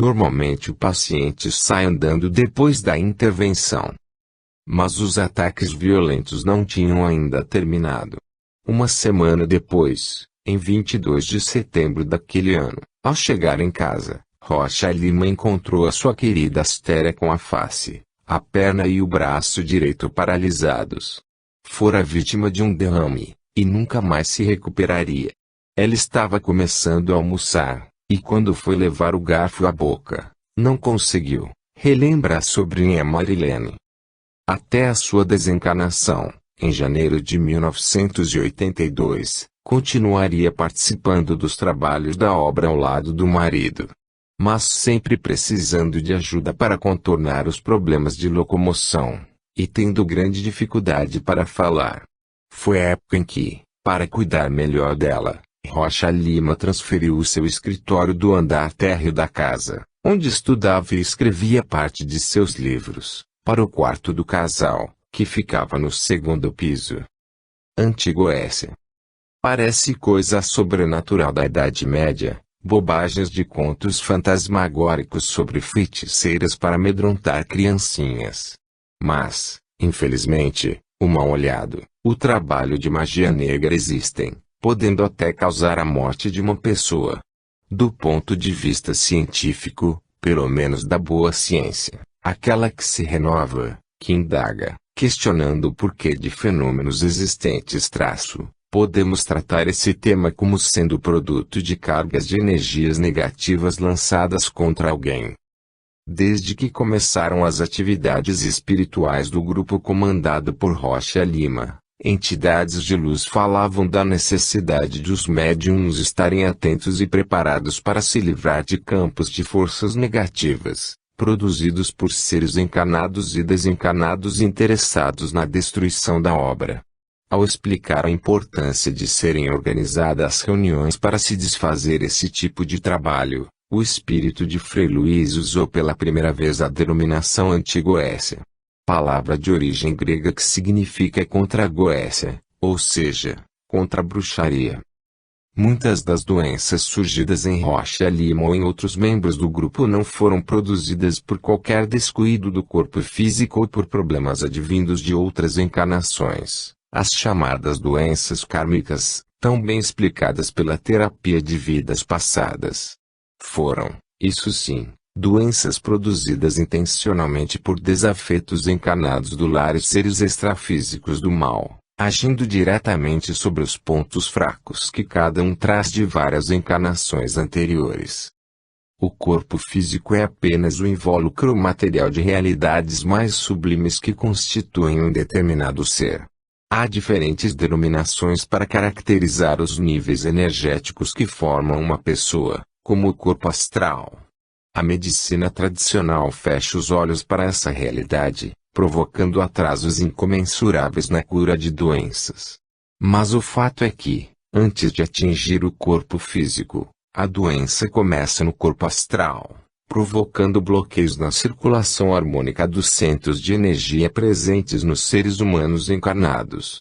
Normalmente o paciente sai andando depois da intervenção. Mas os ataques violentos não tinham ainda terminado. Uma semana depois, em 22 de setembro daquele ano, ao chegar em casa, Rocha Lima encontrou a sua querida Astéria com a face, a perna e o braço direito paralisados. Fora vítima de um derrame, e nunca mais se recuperaria. Ela estava começando a almoçar, e quando foi levar o garfo à boca, não conseguiu, relembra a sobrinha Marilene. Até a sua desencarnação, em janeiro de 1982, continuaria participando dos trabalhos da obra ao lado do marido. Mas sempre precisando de ajuda para contornar os problemas de locomoção, e tendo grande dificuldade para falar. Foi a época em que, para cuidar melhor dela, Rocha Lima transferiu o seu escritório do andar térreo da casa, onde estudava e escrevia parte de seus livros, para o quarto do casal, que ficava no segundo piso. Antigo S. Parece coisa sobrenatural da Idade Média, bobagens de contos fantasmagóricos sobre feiticeiras para amedrontar criancinhas. Mas, infelizmente, o mal-olhado, o trabalho de magia negra existem, podendo até causar a morte de uma pessoa. Do ponto de vista científico, pelo menos da boa ciência, aquela que se renova, que indaga, questionando o porquê de fenômenos existentes. Podemos tratar esse tema como sendo produto de cargas de energias negativas lançadas contra alguém. Desde que começaram as atividades espirituais do grupo comandado por Rocha Lima, entidades de luz falavam da necessidade de os médiums estarem atentos e preparados para se livrar de campos de forças negativas, produzidos por seres encarnados e desencarnados interessados na destruição da obra. Ao explicar a importância de serem organizadas reuniões para se desfazer esse tipo de trabalho, o espírito de Frei Luís usou pela primeira vez a denominação Antigoécia, palavra de origem grega que significa contra-goécia, ou seja, contra a bruxaria. Muitas das doenças surgidas em Rocha Lima ou em outros membros do grupo não foram produzidas por qualquer descuido do corpo físico ou por problemas advindos de outras encarnações. As chamadas doenças kármicas, tão bem explicadas pela terapia de vidas passadas, foram, isso sim, doenças produzidas intencionalmente por desafetos encarnados do lar e seres extrafísicos do mal, agindo diretamente sobre os pontos fracos que cada um traz de várias encarnações anteriores. O corpo físico é apenas o invólucro material de realidades mais sublimes que constituem um determinado ser. Há diferentes denominações para caracterizar os níveis energéticos que formam uma pessoa, como o corpo astral. A medicina tradicional fecha os olhos para essa realidade, provocando atrasos incomensuráveis na cura de doenças. Mas o fato é que, antes de atingir o corpo físico, a doença começa no corpo astral, provocando bloqueios na circulação harmônica dos centros de energia presentes nos seres humanos encarnados.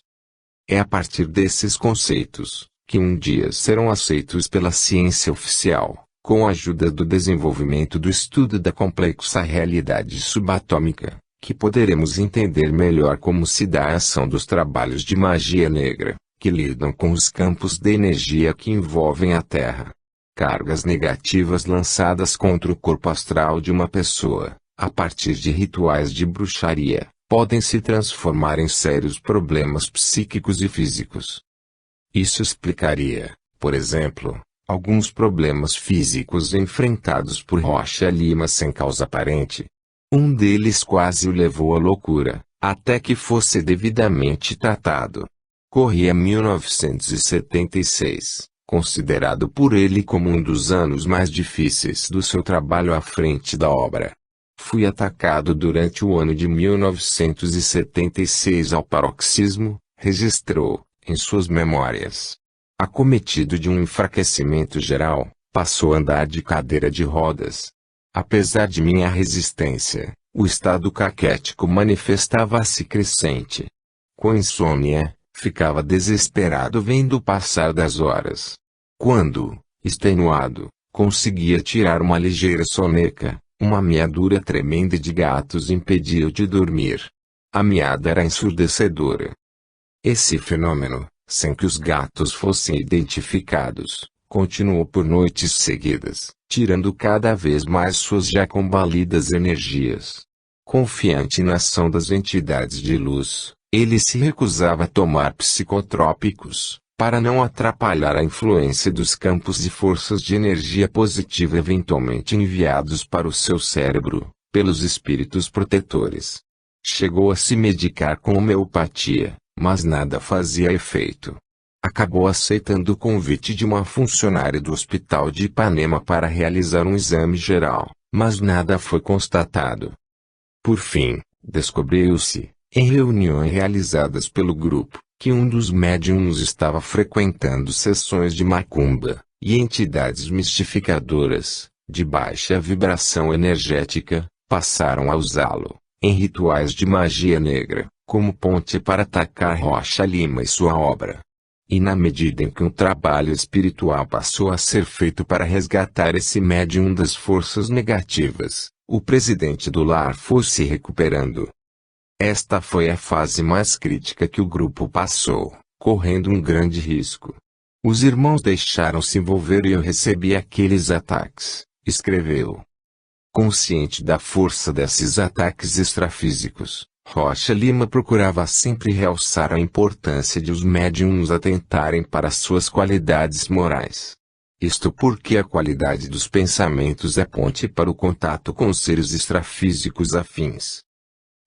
É a partir desses conceitos, que um dia serão aceitos pela ciência oficial, com a ajuda do desenvolvimento do estudo da complexa realidade subatômica, que poderemos entender melhor como se dá a ação dos trabalhos de magia negra, que lidam com os campos de energia que envolvem a Terra. Cargas negativas lançadas contra o corpo astral de uma pessoa, a partir de rituais de bruxaria, podem se transformar em sérios problemas psíquicos e físicos. Isso explicaria, por exemplo, alguns problemas físicos enfrentados por Rocha Lima sem causa aparente. Um deles quase o levou à loucura, até que fosse devidamente tratado. Corria 1976. Considerado por ele como um dos anos mais difíceis do seu trabalho à frente da obra. Fui atacado durante o ano de 1976 ao paroxismo, registrou, em suas memórias. Acometido de um enfraquecimento geral, passou a andar de cadeira de rodas. Apesar de minha resistência, o estado caquético manifestava-se crescente. Com insônia, ficava desesperado vendo o passar das horas. Quando, extenuado, conseguia tirar uma ligeira soneca, uma miadura tremenda de gatos impedia-o de dormir. A miada era ensurdecedora. Esse fenômeno, sem que os gatos fossem identificados, continuou por noites seguidas, tirando cada vez mais suas já combalidas energias. Confiante na ação das entidades de luz, ele se recusava a tomar psicotrópicos, para não atrapalhar a influência dos campos de forças de energia positiva eventualmente enviados para o seu cérebro, pelos espíritos protetores. Chegou a se medicar com homeopatia, mas nada fazia efeito. Acabou aceitando o convite de uma funcionária do Hospital de Ipanema para realizar um exame geral, mas nada foi constatado. Por fim, descobriu-se, em reuniões realizadas pelo grupo, que um dos médiums estava frequentando sessões de macumba, e entidades mistificadoras, de baixa vibração energética, passaram a usá-lo, em rituais de magia negra, como ponte para atacar Rocha Lima e sua obra. E na medida em que um trabalho espiritual passou a ser feito para resgatar esse médium das forças negativas, o presidente do lar foi se recuperando. Esta foi a fase mais crítica que o grupo passou, correndo um grande risco. Os irmãos deixaram-se envolver e eu recebi aqueles ataques, escreveu. Consciente da força desses ataques extrafísicos, Rocha Lima procurava sempre realçar a importância de os médiums atentarem para suas qualidades morais. Isto porque a qualidade dos pensamentos é ponte para o contato com seres extrafísicos afins.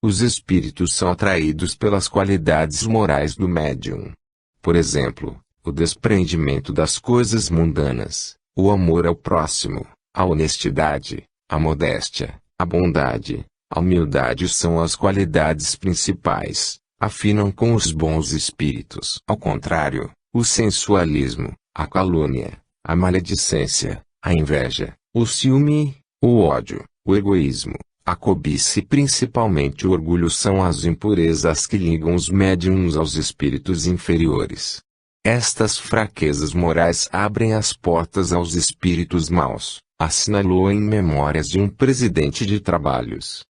Os espíritos são atraídos pelas qualidades morais do médium. Por exemplo, o desprendimento das coisas mundanas, o amor ao próximo, a honestidade, a modéstia, a bondade, a humildade são as qualidades principais, afinam com os bons espíritos. Ao contrário, o sensualismo, a calúnia, a maledicência, a inveja, o ciúme, o ódio, o egoísmo, a cobiça e principalmente o orgulho são as impurezas que ligam os médiums aos espíritos inferiores. Estas fraquezas morais abrem as portas aos espíritos maus, assinalou em Memórias de um Presidente de Trabalhos.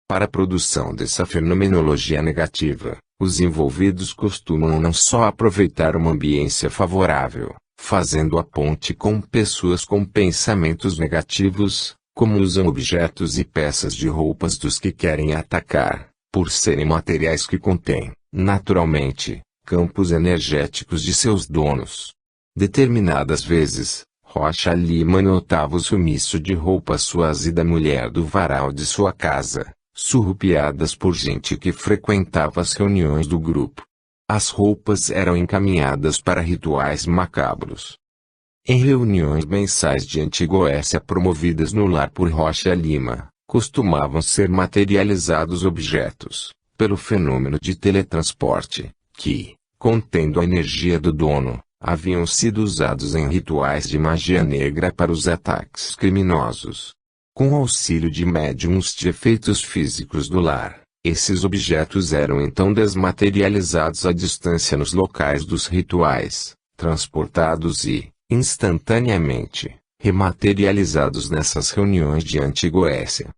Para a produção dessa fenomenologia negativa, os envolvidos costumam não só aproveitar uma ambiência favorável, fazendo a ponte com pessoas com pensamentos negativos, como usam objetos e peças de roupas dos que querem atacar, por serem materiais que contêm, naturalmente, campos energéticos de seus donos. Determinadas vezes, Rocha Lima notava o sumiço de roupas suas e da mulher do varal de sua casa, surrupiadas por gente que frequentava as reuniões do grupo. As roupas eram encaminhadas para rituais macabros. Em reuniões mensais de Antigoécia promovidas no lar por Rocha Lima, costumavam ser materializados objetos, pelo fenômeno de teletransporte, que, contendo a energia do dono, haviam sido usados em rituais de magia negra para os ataques criminosos. Com o auxílio de médiums de efeitos físicos do lar, esses objetos eram então desmaterializados à distância nos locais dos rituais, transportados e, instantaneamente, rematerializados nessas reuniões de Antigoécia.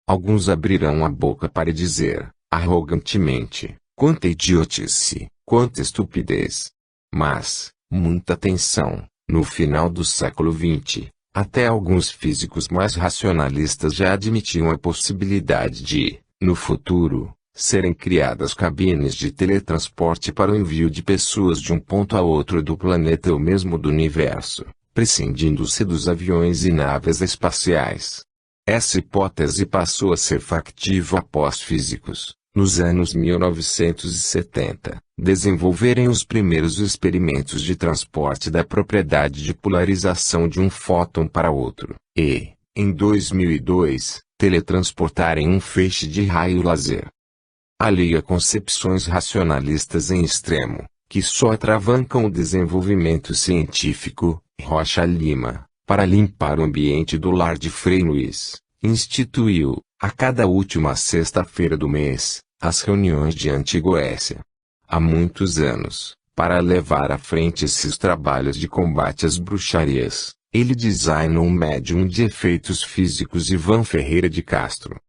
Alguns abrirão a boca para dizer, arrogantemente, quanta idiotice, quanta estupidez. Mas, muita atenção, no final do século XX, até alguns físicos mais racionalistas já admitiam a possibilidade de, no futuro, serem criadas cabines de teletransporte para o envio de pessoas de um ponto a outro do planeta ou mesmo do universo, prescindindo-se dos aviões e naves espaciais. Essa hipótese passou a ser factível após físicos, nos anos 1970, desenvolverem os primeiros experimentos de transporte da propriedade de polarização de um fóton para outro, e, em 2002, teletransportarem um feixe de raio laser. Alheio a concepções racionalistas em extremo, que só atravancam o desenvolvimento científico, Rocha Lima, para limpar o ambiente do lar de Frei Luís, instituiu, a cada última sexta-feira do mês, as reuniões de Antigoécia. Há muitos anos, para levar à frente esses trabalhos de combate às bruxarias, Ele designou um médium de efeitos físicos Ivan Ferreira de Castro.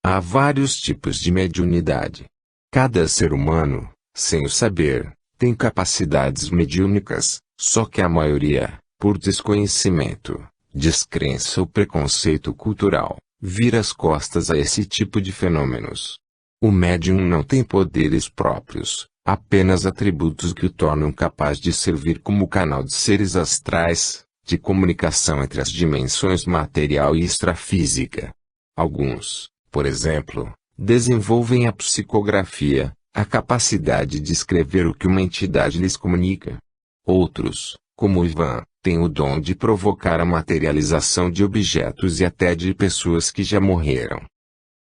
Há vários tipos de mediunidade. Cada ser humano, sem o saber, tem capacidades mediúnicas, só que a maioria, por desconhecimento, descrença ou preconceito cultural, vira as costas a esse tipo de fenômenos. O médium não tem poderes próprios, apenas atributos que o tornam capaz de servir como canal de seres astrais, de comunicação entre as dimensões material e extrafísica. Alguns, por exemplo, desenvolvem a psicografia, a capacidade de escrever o que uma entidade lhes comunica. Outros, como Ivan, têm o dom de provocar a materialização de objetos e até de pessoas que já morreram.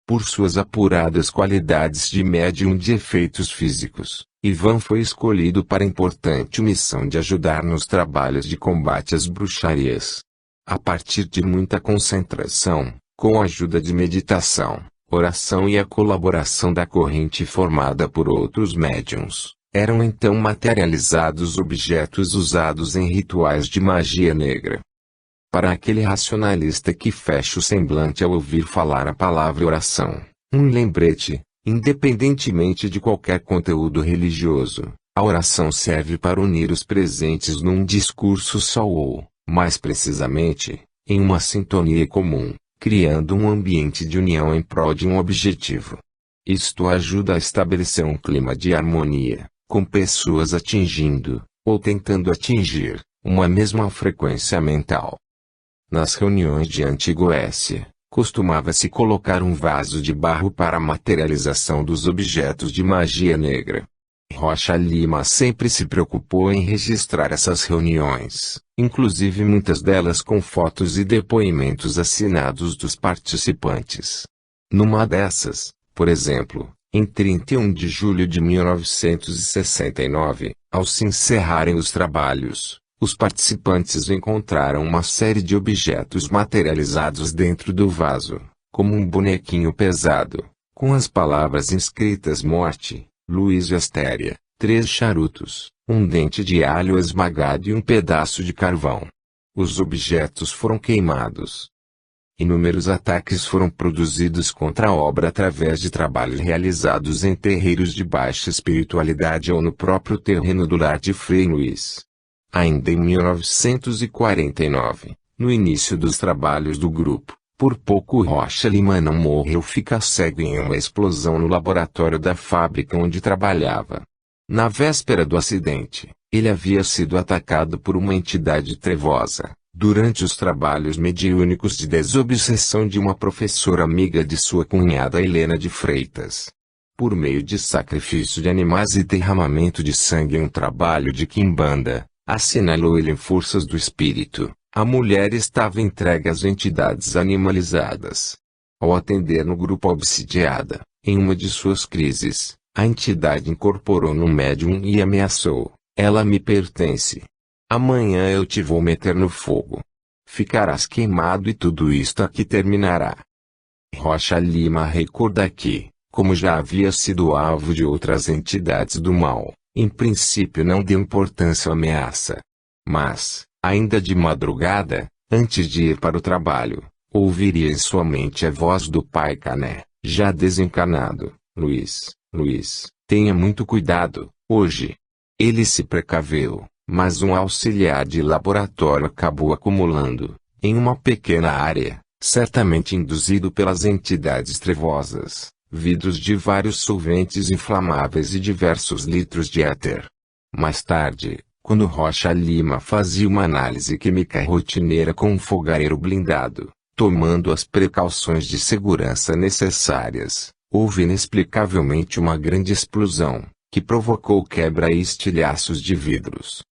Por suas apuradas qualidades de médium de efeitos físicos, Ivan foi escolhido para a importante missão de ajudar nos trabalhos de combate às bruxarias. A partir de muita concentração, com a ajuda de meditação, oração e a colaboração da corrente formada por outros médiuns, eram então materializados objetos usados em rituais de magia negra. Para aquele racionalista que fecha o semblante ao ouvir falar a palavra oração, um lembrete, independentemente de qualquer conteúdo religioso, a oração serve para unir os presentes num discurso só ou, mais precisamente, em uma sintonia comum, criando um ambiente de união em prol de um objetivo. Isto ajuda a estabelecer um clima de harmonia, com pessoas atingindo, ou tentando atingir, uma mesma frequência mental. Nas reuniões de Antiga Grécia, costumava-se colocar um vaso de barro para a materialização dos objetos de magia negra. Rocha Lima sempre se preocupou em registrar essas reuniões, inclusive muitas delas com fotos e depoimentos assinados dos participantes. Numa dessas, por exemplo, em 31 de julho de 1969, ao se encerrarem os trabalhos, os participantes encontraram uma série de objetos materializados dentro do vaso, como um bonequinho pesado, com as palavras inscritas Morte, Luz e Astéria, 3 charutos, um dente de alho esmagado e um pedaço de carvão. Os objetos foram queimados. Inúmeros ataques foram produzidos contra a obra através de trabalhos realizados em terreiros de baixa espiritualidade ou no próprio terreno do lar de Frei Luís. Ainda em 1949, no início dos trabalhos do grupo, por pouco Rocha Lima não morreu, fica cego em uma explosão no laboratório da fábrica onde trabalhava. Na véspera do acidente, ele havia sido atacado por uma entidade trevosa, durante os trabalhos mediúnicos de desobsessão de uma professora amiga de sua cunhada Helena de Freitas. Por meio de sacrifício de animais e derramamento de sangue em um trabalho de quimbanda, assinalou ele em forças do espírito, a mulher estava entregue às entidades animalizadas. Ao atender no grupo obsidiada, em uma de suas crises, a entidade incorporou no médium e ameaçou: ela me pertence. Amanhã eu te vou meter no fogo. Ficarás queimado e tudo isto aqui terminará. Rocha Lima recorda que, como já havia sido alvo de outras entidades do mal, em princípio não deu importância à ameaça. Mas, ainda de madrugada, antes de ir para o trabalho, ouviria em sua mente a voz do pai Cané, já desencarnado: Luiz, tenha muito cuidado, hoje. Ele se precaveu, mas um auxiliar de laboratório acabou acumulando, em uma pequena área, certamente induzido pelas entidades trevosas, vidros de vários solventes inflamáveis e diversos litros de éter. Mais tarde, quando Rocha Lima fazia uma análise química rotineira com um fogareiro blindado, tomando as precauções de segurança necessárias, houve inexplicavelmente uma grande explosão, que provocou quebra e estilhaços de vidros.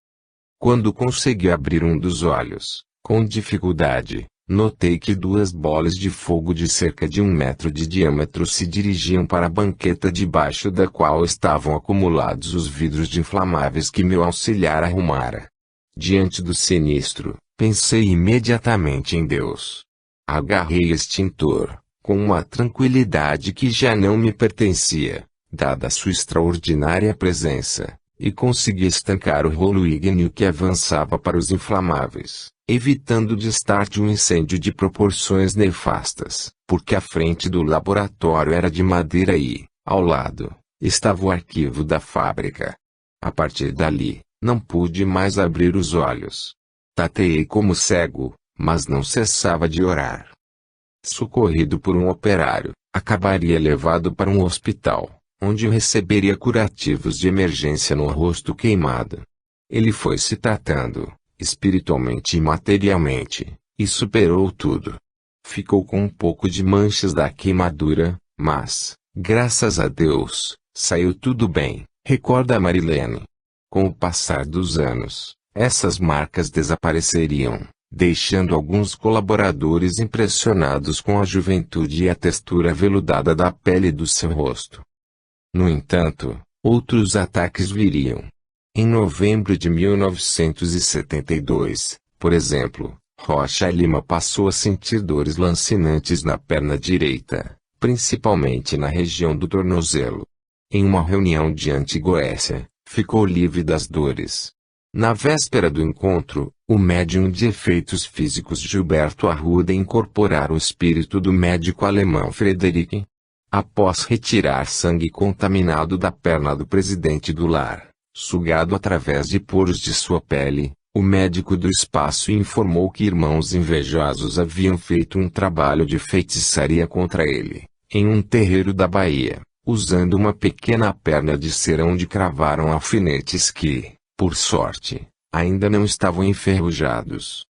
Quando consegui abrir um dos olhos, com dificuldade, notei que 2 bolas de fogo de cerca de 1 metro de diâmetro se dirigiam para a banqueta debaixo da qual estavam acumulados os vidros de inflamáveis que meu auxiliar arrumara. Diante do sinistro, pensei imediatamente em Deus. Agarrei extintor, com uma tranquilidade que já não me pertencia, dada sua extraordinária presença, e conseguia estancar o rolo ígneo que avançava para os inflamáveis, evitando de start um incêndio de proporções nefastas, porque a frente do laboratório era de madeira e, ao lado, estava o arquivo da fábrica. A partir dali, não pude mais abrir os olhos. Tateei como cego, mas não cessava de orar. Socorrido por um operário, acabaria levado para um hospital, onde receberia curativos de emergência no rosto queimado. Ele foi se tratando, espiritualmente e materialmente, e superou tudo. Ficou com um pouco de manchas da queimadura, mas, graças a Deus, saiu tudo bem, recorda Marilene. Com o passar dos anos, essas marcas desapareceriam, deixando alguns colaboradores impressionados com a juventude e a textura veludada da pele do seu rosto. No entanto, outros ataques viriam. Em novembro de 1972, por exemplo, Rocha Lima passou a sentir dores lancinantes na perna direita, principalmente na região do tornozelo. Em uma reunião de Antigoécia, ficou livre das dores. Na véspera do encontro, o médium de efeitos físicos Gilberto Arruda incorporara o espírito do médico alemão Frederick. Após retirar sangue contaminado da perna do presidente do lar, sugado através de poros de sua pele, o médico do espaço informou que irmãos invejosos haviam feito um trabalho de feitiçaria contra ele, em um terreiro da Bahia, usando uma pequena perna de cera onde cravaram alfinetes que, por sorte, ainda não estavam enferrujados.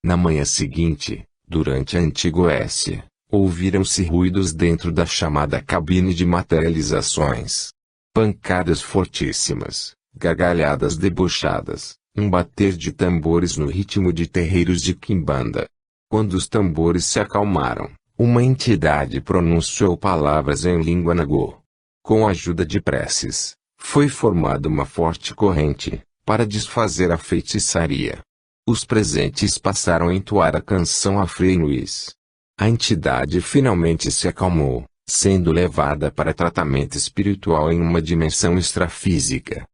Na manhã seguinte, durante a Antigoécia, ouviram-se ruídos dentro da chamada cabine de materializações. Pancadas fortíssimas, gargalhadas debochadas, um bater de tambores no ritmo de terreiros de quimbanda. Quando os tambores se acalmaram, uma entidade pronunciou palavras em língua nagô. Com a ajuda de preces, foi formada uma forte corrente, para desfazer a feitiçaria. Os presentes passaram a entoar a canção a Frei Luís. A entidade finalmente se acalmou, sendo levada para tratamento espiritual em uma dimensão extrafísica.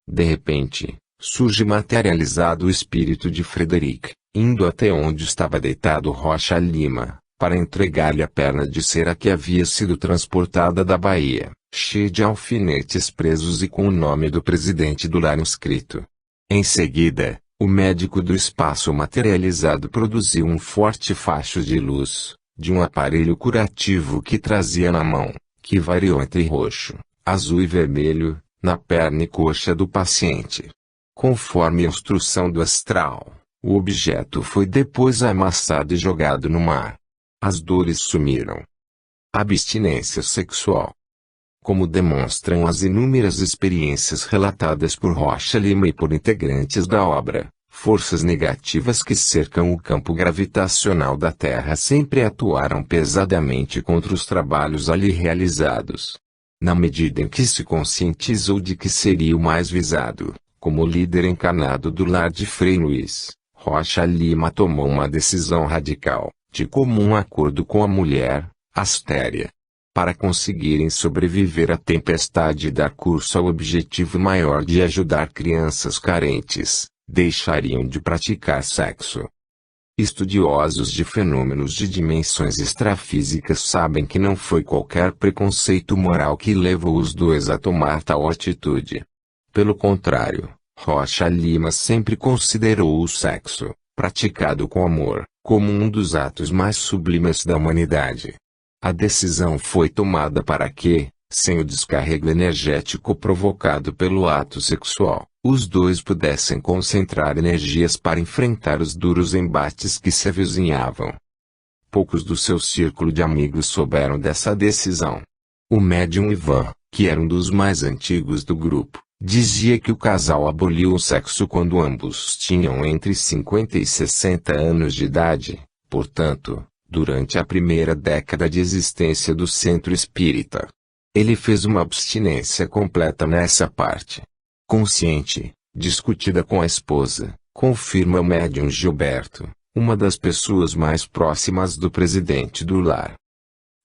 De repente, surge materializado o espírito de Frederick, indo até onde estava deitado Rocha Lima, para entregar-lhe a perna de cera que havia sido transportada da Bahia, cheia de alfinetes presos e com o nome do presidente do lar inscrito. Em seguida, o médico do espaço materializado produziu um forte facho de luz, de um aparelho curativo que trazia na mão, que variou entre roxo, azul e vermelho, na perna e coxa do paciente. Conforme a instrução do astral, o objeto foi depois amassado e jogado no mar. As dores sumiram. Abstinência sexual. Como demonstram as inúmeras experiências relatadas por Rocha Lima e por integrantes da obra, forças negativas que cercam o campo gravitacional da Terra sempre atuaram pesadamente contra os trabalhos ali realizados. Na medida em que se conscientizou de que seria o mais visado, como líder encarnado do lar de Frei Luís, Rocha Lima tomou uma decisão radical, de comum acordo com a mulher, Astéria. Para conseguirem sobreviver à tempestade e dar curso ao objetivo maior de ajudar crianças carentes, deixariam de praticar sexo. Estudiosos de fenômenos de dimensões extrafísicas sabem que não foi qualquer preconceito moral que levou os dois a tomar tal atitude. Pelo contrário, Rocha Lima sempre considerou o sexo, praticado com amor, como um dos atos mais sublimes da humanidade. A decisão foi tomada para que, sem o descarrego energético provocado pelo ato sexual, os dois pudessem concentrar energias para enfrentar os duros embates que se avizinhavam. Poucos do seu círculo de amigos souberam dessa decisão. O médium Ivan, que era um dos mais antigos do grupo, dizia que o casal aboliu o sexo quando ambos tinham entre 50 e 60 anos de idade, portanto, durante a primeira década de existência do centro espírita. Ele fez uma abstinência completa nessa parte. Consciente, discutida com a esposa, confirma o médium Gilberto, uma das pessoas mais próximas do presidente do lar.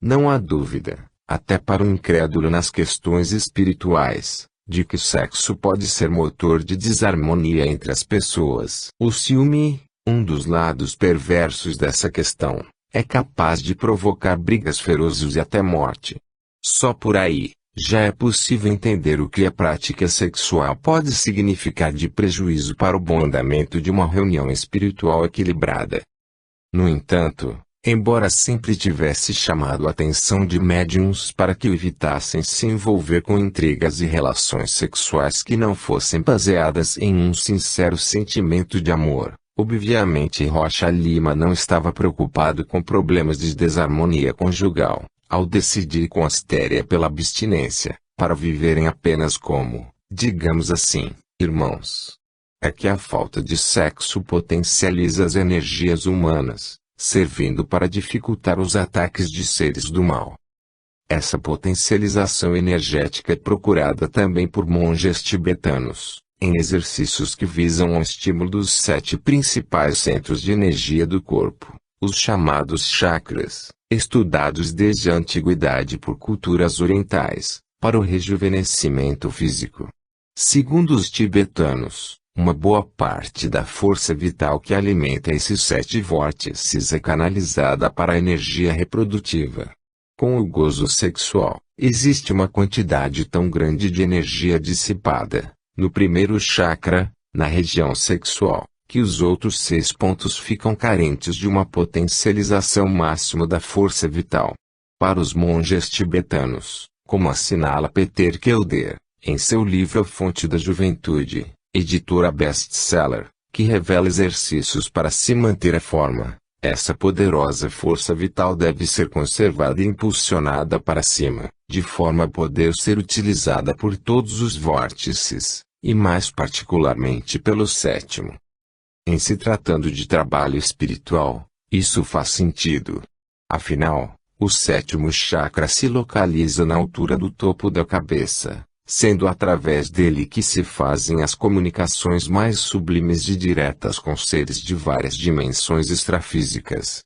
Não há dúvida, até para o incrédulo nas questões espirituais, de que o sexo pode ser motor de desarmonia entre as pessoas. O ciúme, um dos lados perversos dessa questão, é capaz de provocar brigas ferozes e até morte. Só por aí, já é possível entender o que a prática sexual pode significar de prejuízo para o bom andamento de uma reunião espiritual equilibrada. No entanto, embora sempre tivesse chamado a atenção de médiuns para que evitassem se envolver com intrigas e relações sexuais que não fossem baseadas em um sincero sentimento de amor, obviamente Rocha Lima não estava preocupado com problemas de desarmonia conjugal, ao decidir com astéria pela abstinência, para viverem apenas como, digamos assim, irmãos. É que a falta de sexo potencializa as energias humanas, servindo para dificultar os ataques de seres do mal. Essa potencialização energética é procurada também por monges tibetanos, em exercícios que visam o estímulo dos 7 principais centros de energia do corpo, os chamados chakras, estudados desde a antiguidade por culturas orientais, para o rejuvenescimento físico. Segundo os tibetanos, uma boa parte da força vital que alimenta esses 7 vórtices é canalizada para a energia reprodutiva. Com o gozo sexual, existe uma quantidade tão grande de energia dissipada, no primeiro chakra, na região sexual, que os outros 6 pontos ficam carentes de uma potencialização máxima da força vital. Para os monges tibetanos, como assinala Peter Kelder, em seu livro A Fonte da Juventude, editora best-seller, que revela exercícios para se manter a forma, essa poderosa força vital deve ser conservada e impulsionada para cima, de forma a poder ser utilizada por todos os vórtices, e mais particularmente pelo 7º. Em se tratando de trabalho espiritual, isso faz sentido. Afinal, o 7º chakra se localiza na altura do topo da cabeça, sendo através dele que se fazem as comunicações mais sublimes e diretas com seres de várias dimensões extrafísicas.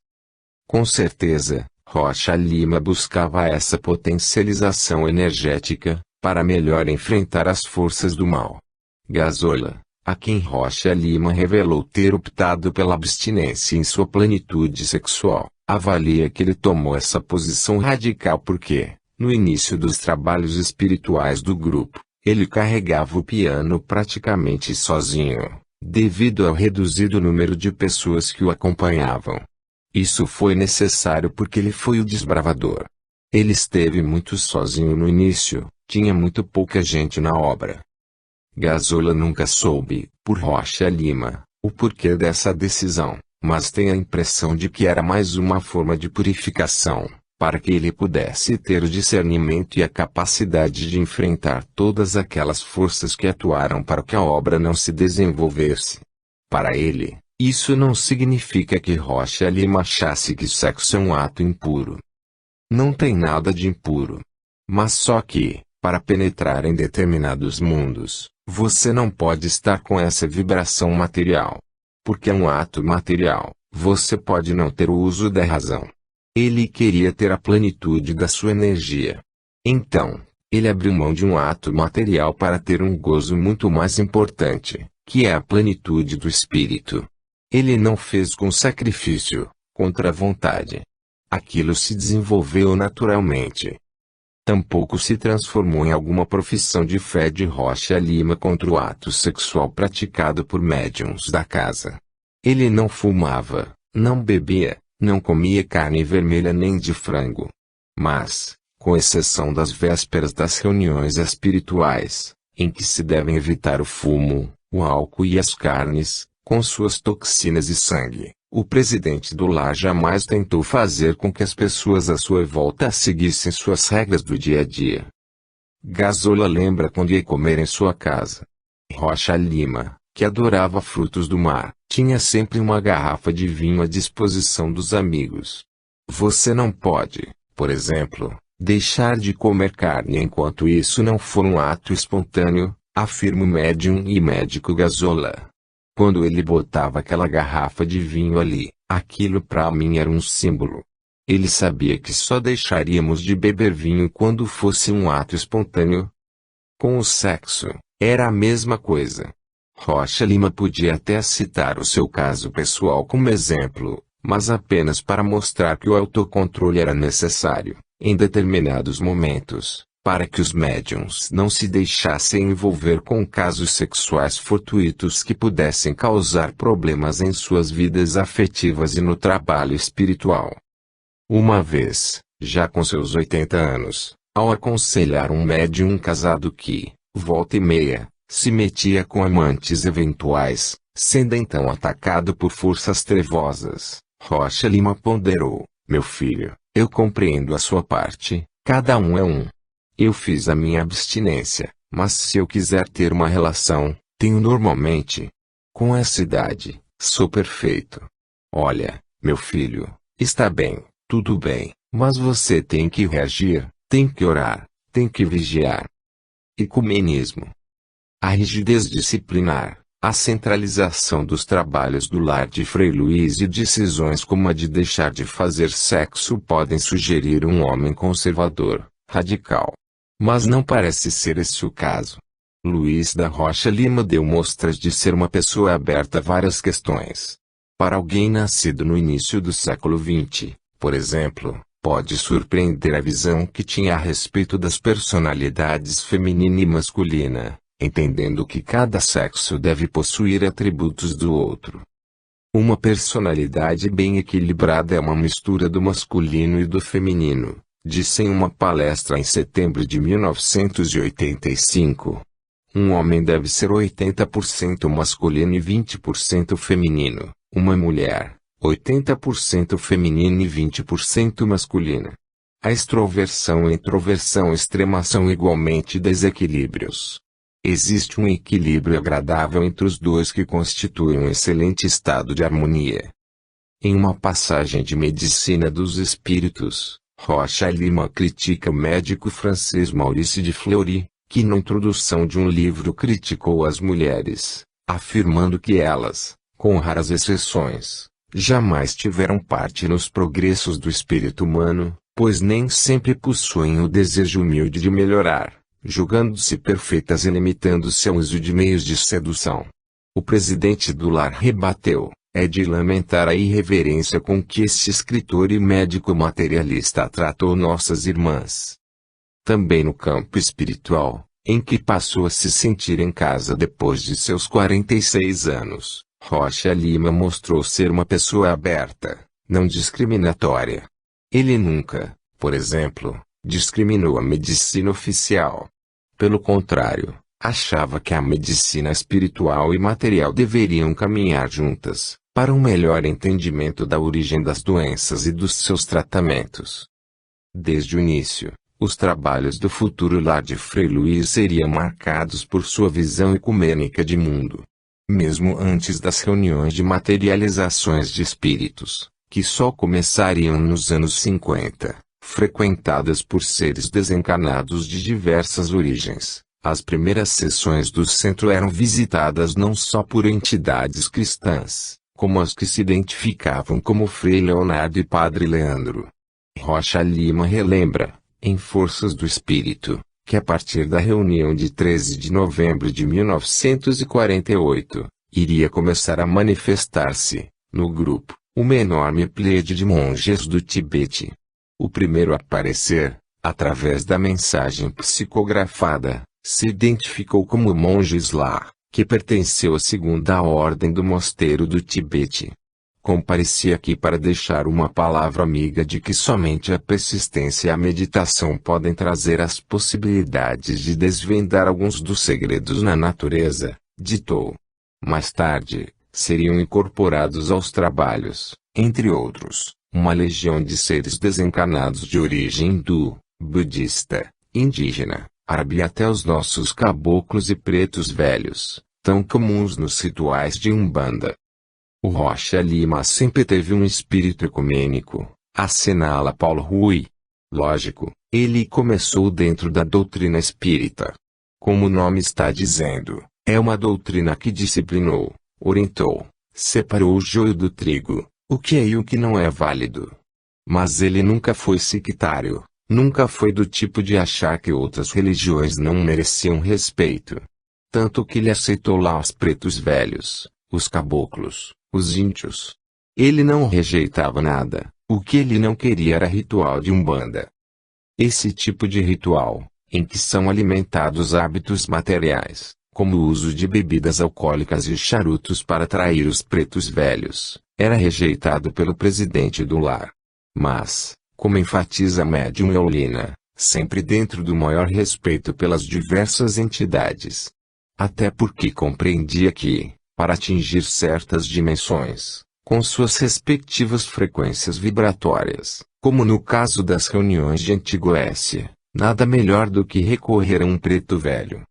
Com certeza, Rocha Lima buscava essa potencialização energética, para melhor enfrentar as forças do mal. Gazola, a quem Rocha Lima revelou ter optado pela abstinência em sua plenitude sexual, avalia que ele tomou essa posição radical porque, no início dos trabalhos espirituais do grupo, ele carregava o piano praticamente sozinho, devido ao reduzido número de pessoas que o acompanhavam. Isso foi necessário porque ele foi o desbravador. Ele esteve muito sozinho no início, tinha muito pouca gente na obra. Gazola nunca soube, por Rocha Lima, o porquê dessa decisão, mas tem a impressão de que era mais uma forma de purificação, para que ele pudesse ter o discernimento e a capacidade de enfrentar todas aquelas forças que atuaram para que a obra não se desenvolvesse. Para ele, isso não significa que Rocha Lima achasse que sexo é um ato impuro. Não tem nada de impuro. Mas só que, para penetrar em determinados mundos, você não pode estar com essa vibração material. Porque é um ato material, você pode não ter o uso da razão. Ele queria ter a plenitude da sua energia. Então, ele abriu mão de um ato material para ter um gozo muito mais importante, que é a plenitude do espírito. Ele não fez com sacrifício, contra a vontade. Aquilo se desenvolveu naturalmente. Tampouco se transformou em alguma profissão de fé de Rocha Lima contra o ato sexual praticado por médiuns da casa. Ele não fumava, não bebia, não comia carne vermelha nem de frango. Mas, com exceção das vésperas das reuniões espirituais, em que se devem evitar o fumo, o álcool e as carnes, com suas toxinas e sangue, o presidente do lar jamais tentou fazer com que as pessoas à sua volta seguissem suas regras do dia a dia. Gazola lembra quando ia comer em sua casa. Rocha Lima, que adorava frutos do mar, tinha sempre uma garrafa de vinho à disposição dos amigos. Você não pode, por exemplo, deixar de comer carne enquanto isso não for um ato espontâneo, afirma o médium e médico Gazola. Quando ele botava aquela garrafa de vinho ali, aquilo para mim era um símbolo. Ele sabia que só deixaríamos de beber vinho quando fosse um ato espontâneo. Com o sexo, era a mesma coisa. Rocha Lima podia até citar o seu caso pessoal como exemplo, mas apenas para mostrar que o autocontrole era necessário, em determinados momentos, para que os médiuns não se deixassem envolver com casos sexuais fortuitos que pudessem causar problemas em suas vidas afetivas e no trabalho espiritual. Uma vez, já com seus 80 anos, ao aconselhar um médium casado que, volta e meia, se metia com amantes eventuais, sendo então atacado por forças trevosas, Rocha Lima ponderou: meu filho, eu compreendo a sua parte, cada um é um. Eu fiz a minha abstinência, mas se eu quiser ter uma relação, tenho normalmente. Com essa idade, sou perfeito. Olha, meu filho, está bem, tudo bem, mas você tem que reagir, tem que orar, tem que vigiar. Ecumenismo. A rigidez disciplinar, a centralização dos trabalhos do lar de Frei Luís e decisões como a de deixar de fazer sexo podem sugerir um homem conservador, radical. Mas não parece ser esse o caso. Luís da Rocha Lima deu mostras de ser uma pessoa aberta a várias questões. Para alguém nascido no início do século XX, por exemplo, pode surpreender a visão que tinha a respeito das personalidades feminina e masculina, entendendo que cada sexo deve possuir atributos do outro. Uma personalidade bem equilibrada é uma mistura do masculino e do feminino, disse em uma palestra em setembro de 1985. Um homem deve ser 80% masculino e 20% feminino, uma mulher, 80% feminina e 20% masculina. A extroversão e introversão extrema são igualmente desequilíbrios. Existe um equilíbrio agradável entre os dois que constitui um excelente estado de harmonia. Em uma passagem de Medicina dos Espíritos, Rocha Lima critica o médico francês Maurice de Fleury, que na introdução de um livro criticou as mulheres, afirmando que elas, com raras exceções, jamais tiveram parte nos progressos do espírito humano, pois nem sempre possuem o desejo humilde de melhorar, julgando-se perfeitas e limitando-se ao uso de meios de sedução. O presidente do lar rebateu: é de lamentar a irreverência com que este escritor e médico materialista tratou nossas irmãs. Também no campo espiritual, em que passou a se sentir em casa depois de seus 46 anos, Rocha Lima mostrou ser uma pessoa aberta, não discriminatória. Ele nunca, por exemplo, discriminou a medicina oficial. Pelo contrário, achava que a medicina espiritual e material deveriam caminhar juntas, para um melhor entendimento da origem das doenças e dos seus tratamentos. Desde o início, os trabalhos do futuro lar de Frei Luís seriam marcados por sua visão ecumênica de mundo. Mesmo antes das reuniões de materializações de espíritos, que só começariam nos anos 50, frequentadas por seres desencarnados de diversas origens, as primeiras sessões do centro eram visitadas não só por entidades cristãs, como as que se identificavam como Frei Leonardo e Padre Leandro. Rocha Lima relembra, em Forças do Espírito, que a partir da reunião de 13 de novembro de 1948, iria começar a manifestar-se, no grupo, uma enorme pleiade de monges do Tibete. O primeiro a aparecer, através da mensagem psicografada, se identificou como monge Slar, que pertenceu à segunda ordem do mosteiro do Tibete. Compareci aqui para deixar uma palavra amiga de que somente a persistência e a meditação podem trazer as possibilidades de desvendar alguns dos segredos na natureza, ditou. Mais tarde, seriam incorporados aos trabalhos, entre outros, uma legião de seres desencarnados de origem hindu, budista, indígena, árabe e até os nossos caboclos e pretos velhos, tão comuns nos rituais de Umbanda. O Rocha Lima sempre teve um espírito ecumênico, assinala Paulo Rui. Lógico, ele começou dentro da doutrina espírita. Como o nome está dizendo, é uma doutrina que disciplinou, orientou, separou o joio do trigo, o que é e o que não é válido. Mas ele nunca foi sectário, Nunca foi do tipo de achar que outras religiões não mereciam respeito. Tanto que ele aceitou lá os pretos velhos, os caboclos, os índios. Ele não rejeitava nada, o que ele não queria era ritual de umbanda. Esse tipo de ritual, em que são alimentados hábitos materiais, como o uso de bebidas alcoólicas e charutos para atrair os pretos velhos, era rejeitado pelo presidente do lar. Mas, como enfatiza a médium Eulina, sempre dentro do maior respeito pelas diversas entidades. Até porque compreendia que, para atingir certas dimensões, com suas respectivas frequências vibratórias, como no caso das reuniões de Antigoécia, nada melhor do que recorrer a um preto velho.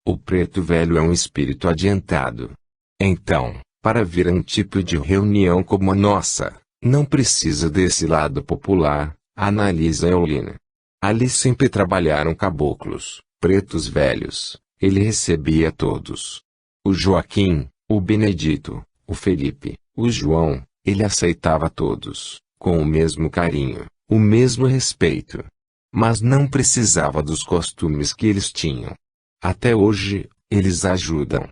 O preto velho é um espírito adiantado. Então, para vir a um tipo de reunião como a nossa, não precisa desse lado popular, analisa Eulina. Ali sempre trabalharam caboclos, pretos velhos, ele recebia todos. O Joaquim, o Benedito, o Felipe, o João, ele aceitava todos, com o mesmo carinho, o mesmo respeito. Mas não precisava dos costumes que eles tinham. Até hoje, eles ajudam.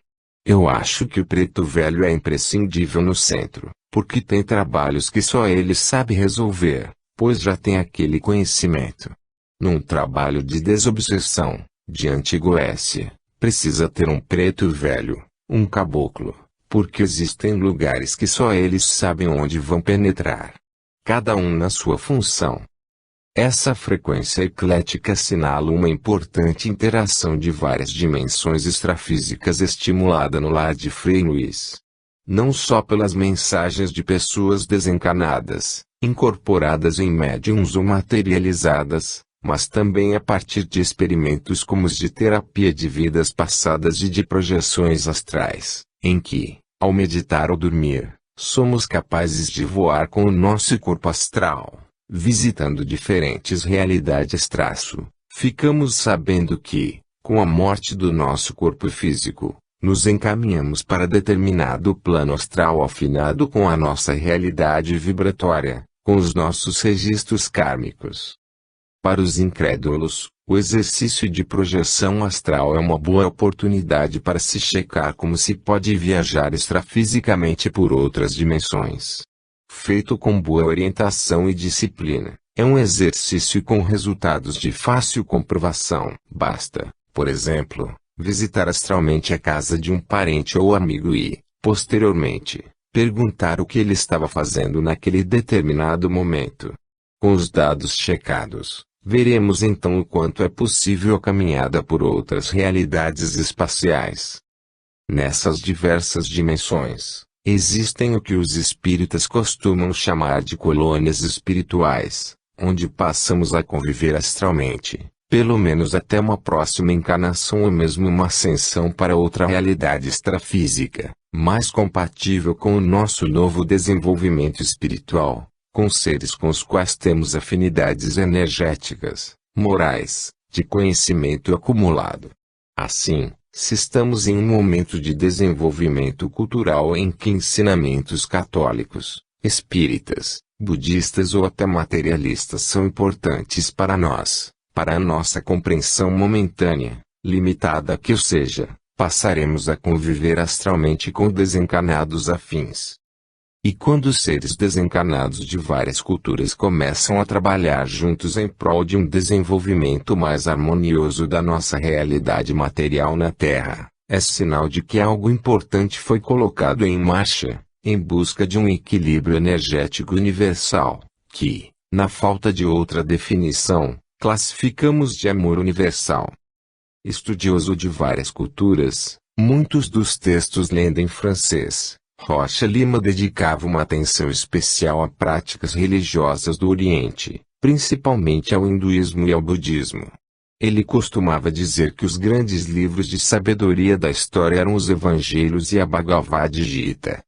Eu acho que o preto velho é imprescindível no centro, porque tem trabalhos que só ele sabe resolver, pois já tem aquele conhecimento. Num trabalho de desobsessão, de Antigoécia, precisa ter um preto velho, um caboclo, porque existem lugares que só eles sabem onde vão penetrar. Cada um na sua função. Essa frequência eclética assinala uma importante interação de várias dimensões extrafísicas estimulada no lar de Frei Luís. Não só pelas mensagens de pessoas desencarnadas, incorporadas em médiums ou materializadas, mas também a partir de experimentos como os de terapia de vidas passadas e de projeções astrais, em que, ao meditar ou dormir, somos capazes de voar com o nosso corpo astral. Visitando diferentes realidades ficamos sabendo que, com a morte do nosso corpo físico, nos encaminhamos para determinado plano astral afinado com a nossa realidade vibratória, com os nossos registros kármicos. Para os incrédulos, o exercício de projeção astral é uma boa oportunidade para se checar como se pode viajar extrafisicamente por outras dimensões. Feito com boa orientação e disciplina, é um exercício com resultados de fácil comprovação. Basta, por exemplo, visitar astralmente a casa de um parente ou amigo e, posteriormente, perguntar o que ele estava fazendo naquele determinado momento. Com os dados checados, veremos então o quanto é possível a caminhada por outras realidades espaciais. Nessas diversas dimensões, existem o que os espíritas costumam chamar de colônias espirituais, onde passamos a conviver astralmente, pelo menos até uma próxima encarnação ou mesmo uma ascensão para outra realidade extrafísica, mais compatível com o nosso novo desenvolvimento espiritual, com seres com os quais temos afinidades energéticas, morais, de conhecimento acumulado. Assim, se estamos em um momento de desenvolvimento cultural em que ensinamentos católicos, espíritas, budistas ou até materialistas são importantes para nós, para a nossa compreensão momentânea, limitada que seja, passaremos a conviver astralmente com desencarnados afins. E quando os seres desencarnados de várias culturas começam a trabalhar juntos em prol de um desenvolvimento mais harmonioso da nossa realidade material na Terra, é sinal de que algo importante foi colocado em marcha, em busca de um equilíbrio energético universal, que, na falta de outra definição, classificamos de amor universal. Estudioso de várias culturas, muitos dos textos lendo em francês, Rocha Lima dedicava uma atenção especial a práticas religiosas do Oriente, principalmente ao hinduísmo e ao budismo. Ele costumava dizer que os grandes livros de sabedoria da história eram os Evangelhos e a Bhagavad Gita.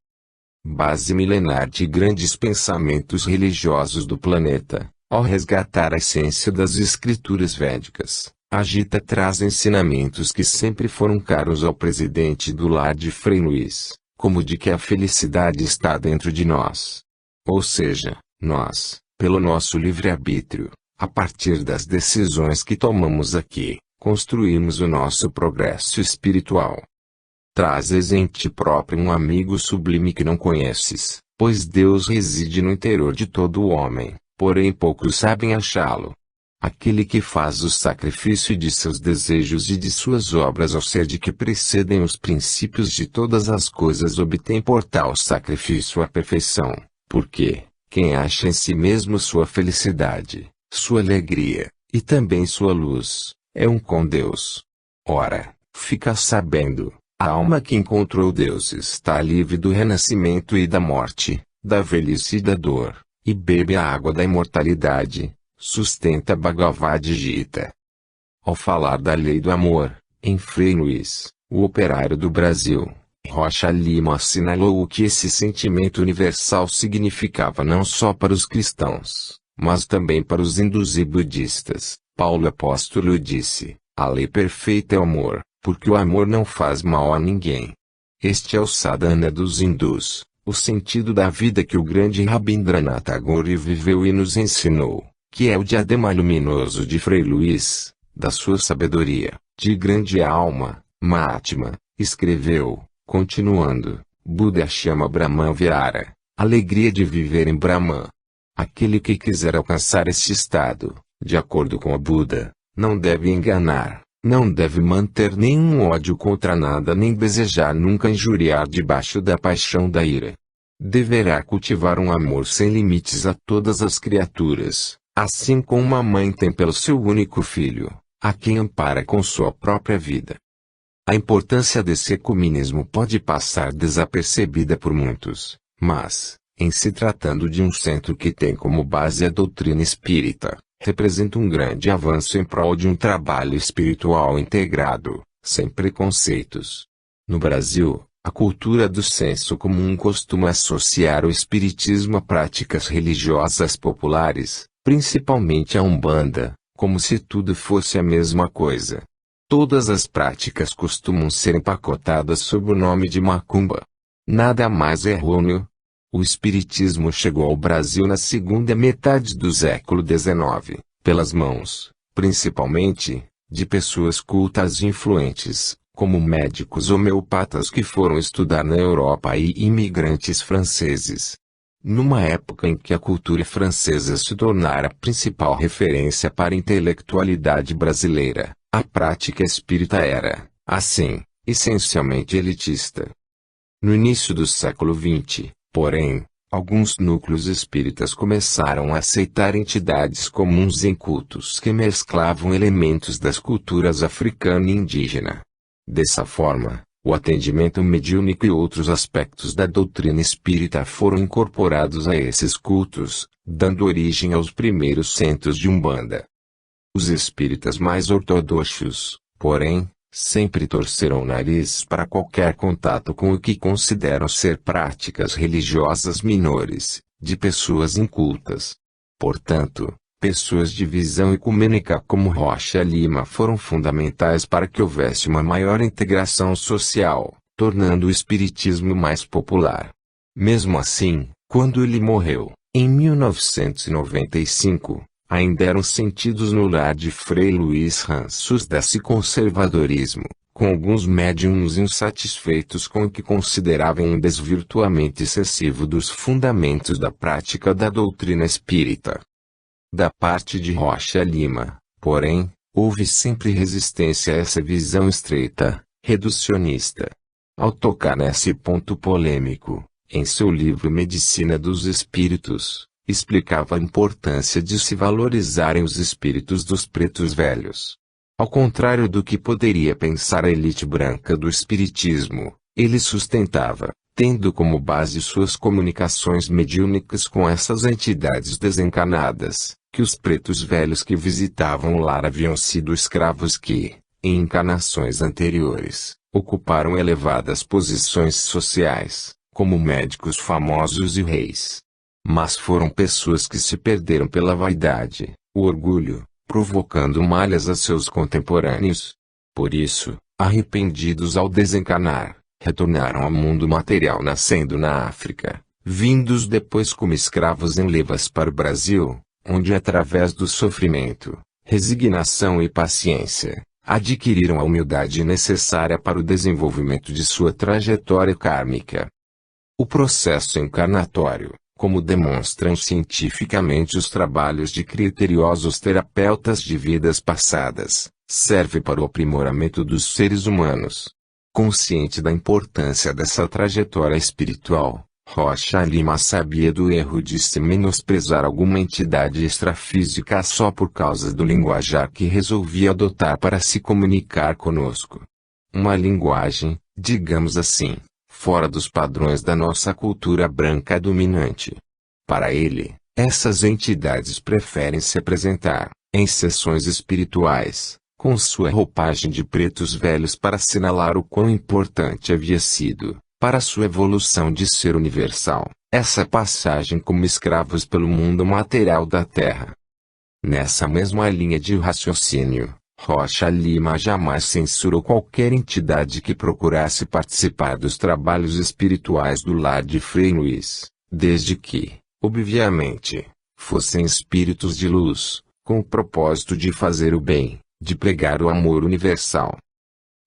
Base milenar de grandes pensamentos religiosos do planeta, ao resgatar a essência das escrituras védicas, a Gita traz ensinamentos que sempre foram caros ao presidente do lar de Frei Luís, como de que a felicidade está dentro de nós. Ou seja, nós, pelo nosso livre-arbítrio, A partir das decisões que tomamos aqui, construímos o nosso progresso espiritual. Trazes em ti próprio um amigo sublime que não conheces, pois Deus reside no interior de todo o homem, porém poucos sabem achá-lo. Aquele que faz o sacrifício de seus desejos e de suas obras ao ser de que precedem os princípios de todas as coisas obtém por tal sacrifício a perfeição, porque quem acha em si mesmo sua felicidade, sua alegria, e também sua luz, é um com Deus. Ora, fica sabendo, a alma que encontrou Deus está livre do renascimento e da morte, da velhice e da dor, e bebe a água da imortalidade. Sustenta Bhagavad Gita. Ao falar da lei do amor, em Frei Luís, o operário do Brasil, Rocha Lima assinalou o que esse sentimento universal significava não só para os cristãos, mas também para os hindus e budistas. Paulo apóstolo disse, a lei perfeita é o amor, porque o amor não faz mal a ninguém. Este é o sadhana dos hindus, o sentido da vida que o grande Rabindranath Tagore viveu e nos ensinou, que é o diadema luminoso de Frei Luís, da sua sabedoria, de grande alma. Mahatma escreveu, continuando, Buda chama Brahman Vihara, alegria de viver em Brahman. Aquele que quiser alcançar este estado, de acordo com o Buda, não deve enganar, não deve manter nenhum ódio contra nada nem desejar nunca injuriar debaixo da paixão da ira. Deverá cultivar um amor sem limites a todas as criaturas, assim como uma mãe tem pelo seu único filho, a quem ampara com sua própria vida. A importância desse ecumenismo pode passar desapercebida por muitos, mas, em se tratando de um centro que tem como base a doutrina espírita, representa um grande avanço em prol de um trabalho espiritual integrado, sem preconceitos. No Brasil, a cultura do senso comum costuma associar o espiritismo a práticas religiosas populares, principalmente a Umbanda, como se tudo fosse a mesma coisa. Todas as práticas costumam ser empacotadas sob o nome de macumba. Nada mais errôneo. O espiritismo chegou ao Brasil na segunda metade do século XIX, pelas mãos, principalmente, de pessoas cultas e influentes, como médicos homeopatas que foram estudar na Europa e imigrantes franceses. Numa época em que a cultura francesa se tornara a principal referência para a intelectualidade brasileira, a prática espírita era, assim, essencialmente elitista. No início do século XX, porém, alguns núcleos espíritas começaram a aceitar entidades comuns em cultos que mesclavam elementos das culturas africana e indígena. Dessa forma, o atendimento mediúnico e outros aspectos da doutrina espírita foram incorporados a esses cultos, dando origem aos primeiros centros de Umbanda. Os espíritas mais ortodoxos, porém, sempre torceram o nariz para qualquer contato com o que consideram ser práticas religiosas menores, de pessoas incultas. Portanto, pessoas de visão ecumênica como Rocha Lima foram fundamentais para que houvesse uma maior integração social, tornando o espiritismo mais popular. Mesmo assim, quando ele morreu, em 1995, ainda eram sentidos no lar de Frei Luís ranços desse conservadorismo, com alguns médiuns insatisfeitos com o que consideravam um desvirtuamento excessivo dos fundamentos da prática da doutrina espírita. Da parte de Rocha Lima, porém, houve sempre resistência a essa visão estreita, reducionista. Ao tocar nesse ponto polêmico, em seu livro Medicina dos Espíritos, explicava a importância de se valorizarem os espíritos dos pretos velhos. Ao contrário do que poderia pensar a elite branca do espiritismo, ele sustentava, tendo como base suas comunicações mediúnicas com essas entidades desencarnadas, que os pretos velhos que visitavam o lar haviam sido escravos que, em encarnações anteriores, ocuparam elevadas posições sociais, como médicos famosos e reis. Mas foram pessoas que se perderam pela vaidade, o orgulho, provocando malhas a seus contemporâneos. Por isso, arrependidos ao desencarnar, retornaram ao mundo material nascendo na África, vindos depois como escravos em levas para o Brasil, onde através do sofrimento, resignação e paciência, adquiriram a humildade necessária para o desenvolvimento de sua trajetória kármica. O processo encarnatório, como demonstram cientificamente os trabalhos de criteriosos terapeutas de vidas passadas, serve para o aprimoramento dos seres humanos. Consciente da importância dessa trajetória espiritual, Rocha Lima sabia do erro de se menosprezar alguma entidade extrafísica só por causa do linguajar que resolvia adotar para se comunicar conosco. Uma linguagem, digamos assim, fora dos padrões da nossa cultura branca dominante. Para ele, essas entidades preferem se apresentar, em sessões espirituais, com sua roupagem de pretos velhos para assinalar o quão importante havia sido, para sua evolução de ser universal, essa passagem como escravos pelo mundo material da Terra. Nessa mesma linha de raciocínio, Rocha Lima jamais censurou qualquer entidade que procurasse participar dos trabalhos espirituais do lar de Frei Luiz, desde que, obviamente, fossem espíritos de luz, com o propósito de fazer o bem, de pregar o amor universal.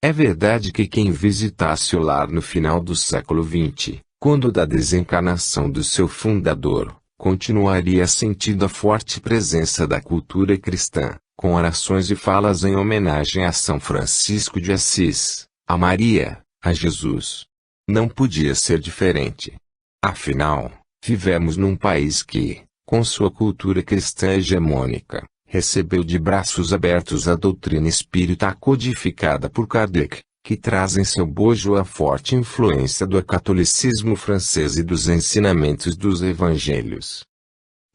É verdade que quem visitasse o lar no final do século XX, quando da desencarnação do seu fundador, continuaria sentindo a forte presença da cultura cristã, com orações e falas em homenagem a São Francisco de Assis, a Maria, a Jesus. Não podia ser diferente. Afinal, vivemos num país que, com sua cultura cristã hegemônica, recebeu de braços abertos a doutrina espírita codificada por Kardec, que traz em seu bojo a forte influência do catolicismo francês e dos ensinamentos dos evangelhos.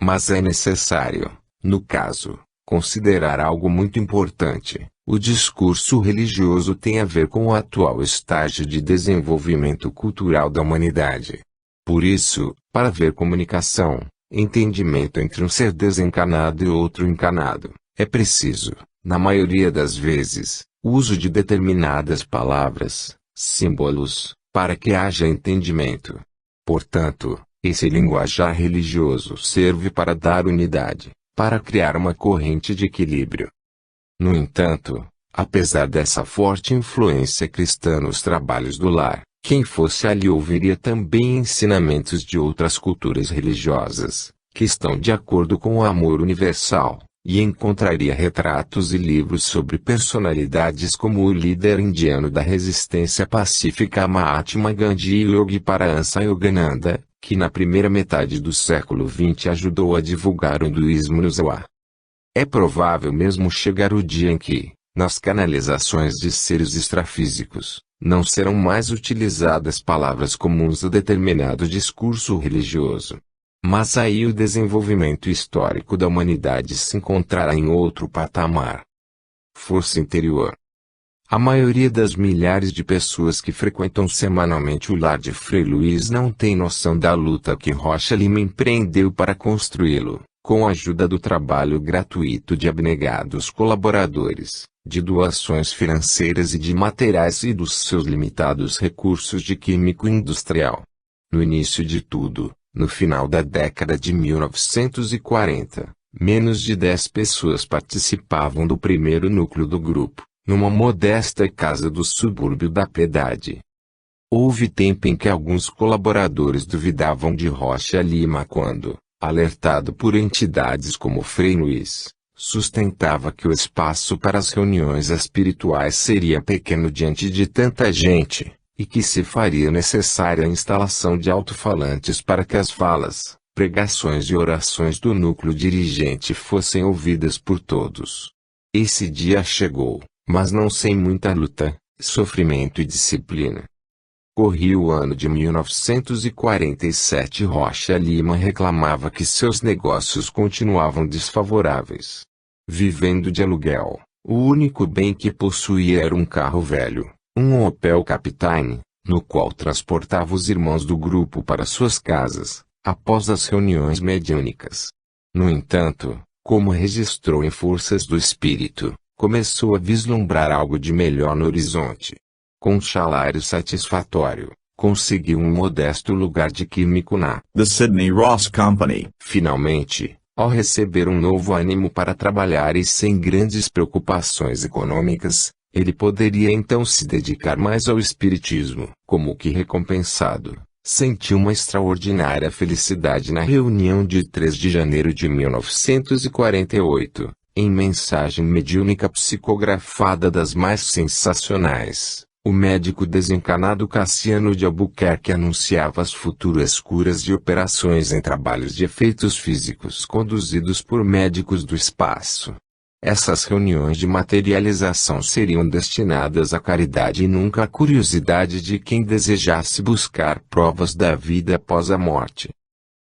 Mas é necessário, no caso, considerar algo muito importante: o discurso religioso tem a ver com o atual estágio de desenvolvimento cultural da humanidade. Por isso, para haver comunicação, entendimento entre um ser desencarnado e outro encarnado, é preciso, na maioria das vezes, o uso de determinadas palavras, símbolos, para que haja entendimento. Portanto, esse linguajar religioso serve para dar unidade, para criar uma corrente de equilíbrio. No entanto, apesar dessa forte influência cristã nos trabalhos do lar, quem fosse ali ouviria também ensinamentos de outras culturas religiosas, que estão de acordo com o amor universal, e encontraria retratos e livros sobre personalidades como o líder indiano da resistência pacífica Mahatma Gandhi e Yogi Paramahansa Yogananda, que na primeira metade do século XX ajudou a divulgar o hinduísmo no Zawa. É provável mesmo chegar o dia em que, nas canalizações de seres extrafísicos, não serão mais utilizadas palavras comuns a determinado discurso religioso. Mas aí o desenvolvimento histórico da humanidade se encontrará em outro patamar. Força interior. A maioria das milhares de pessoas que frequentam semanalmente o lar de Frei Luiz não tem noção da luta que Rocha Lima empreendeu para construí-lo, com a ajuda do trabalho gratuito de abnegados colaboradores, de doações financeiras e de materiais e dos seus limitados recursos de químico industrial. No início de tudo, no final da década de 1940, menos de 10 pessoas participavam do primeiro núcleo do grupo, numa modesta casa do subúrbio da Piedade. Houve tempo em que alguns colaboradores duvidavam de Rocha Lima quando, alertado por entidades como Frei Luiz, sustentava que o espaço para as reuniões espirituais seria pequeno diante de tanta gente, e que se faria necessária a instalação de alto-falantes para que as falas, pregações e orações do núcleo dirigente fossem ouvidas por todos. Esse dia chegou, mas não sem muita luta, sofrimento e disciplina. Corria o ano de 1947 e Rocha Lima reclamava que seus negócios continuavam desfavoráveis. Vivendo de aluguel, o único bem que possuía era um carro velho, um Opel Capitaine, no qual transportava os irmãos do grupo para suas casas, após as reuniões mediúnicas. No entanto, como registrou em Forças do Espírito, começou a vislumbrar algo de melhor no horizonte. Com um salário satisfatório, conseguiu um modesto lugar de químico na The Sidney Ross Company. Finalmente, Ao receber um novo ânimo para trabalhar e sem grandes preocupações econômicas, ele poderia então se dedicar mais ao espiritismo. Como que recompensado, sentiu uma extraordinária felicidade na reunião de 3 de janeiro de 1948, em mensagem mediúnica psicografada das mais sensacionais. O médico desencarnado Cassiano de Albuquerque anunciava as futuras curas de operações em trabalhos de efeitos físicos conduzidos por médicos do espaço. Essas reuniões de materialização seriam destinadas à caridade e nunca à curiosidade de quem desejasse buscar provas da vida após a morte.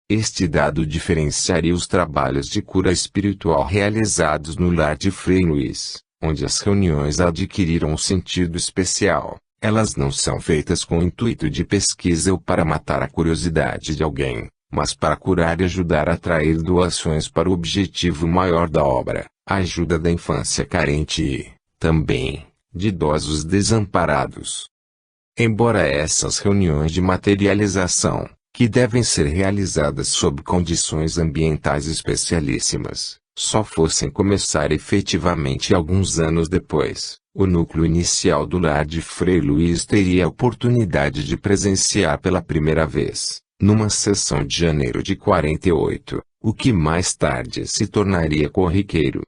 Este dado diferenciaria os trabalhos de cura espiritual realizados no lar de Frei Luiz, onde as reuniões adquiriram um sentido especial. Elas não são feitas com o intuito de pesquisa ou para matar a curiosidade de alguém, mas para curar e ajudar a atrair doações para o objetivo maior da obra, a ajuda da infância carente e, também, de idosos desamparados. Embora essas reuniões de materialização, que devem ser realizadas sob condições ambientais especialíssimas, só fossem começar efetivamente alguns anos depois, o núcleo inicial do lar de Frei Luiz teria a oportunidade de presenciar pela primeira vez, numa sessão de janeiro de 48, o que mais tarde se tornaria corriqueiro.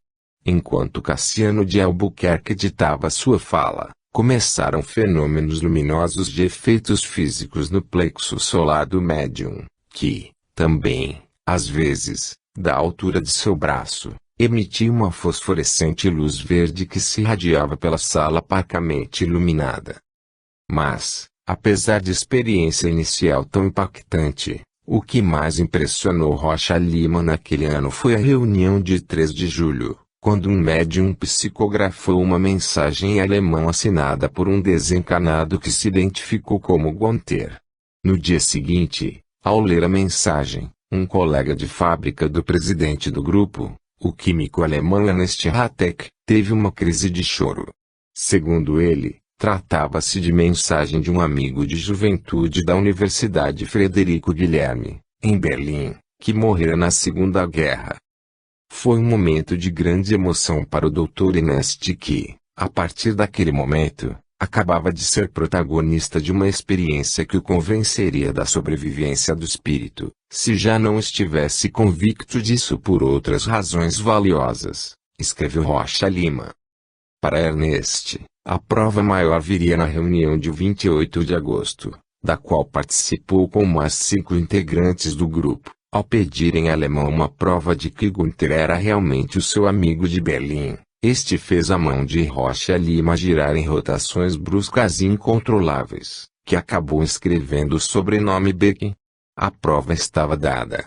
Enquanto Cassiano de Albuquerque ditava sua fala, começaram fenômenos luminosos de efeitos físicos no plexo solar do médium, que, também, às vezes, da altura de seu braço, emitia uma fosforescente luz verde que se irradiava pela sala parcamente iluminada. Mas, apesar de experiência inicial tão impactante, o que mais impressionou Rocha Lima naquele ano foi a reunião de 3 de julho, quando um médium psicografou uma mensagem em alemão assinada por um desencarnado que se identificou como Gunther. No dia seguinte, ao ler a mensagem, um colega de fábrica do presidente do grupo, o químico alemão Ernst Hatek, teve uma crise de choro. Segundo ele, tratava-se de mensagem de um amigo de juventude da Universidade Frederico Guilherme, em Berlim, que morrera na Segunda Guerra. Foi um momento de grande emoção para o Dr. Ernst que, a partir daquele momento, acabava de ser protagonista de uma experiência que o convenceria da sobrevivência do espírito, se já não estivesse convicto disso por outras razões valiosas, escreveu Rocha Lima. Para Ernest, a prova maior viria na reunião de 28 de agosto, da qual participou com mais 5 integrantes do grupo, ao pedir em alemão uma prova de que Gunther era realmente o seu amigo de Berlim. Este fez a mão de Rocha Lima girar em rotações bruscas e incontroláveis, que acabou escrevendo o sobrenome Beck. A prova estava dada.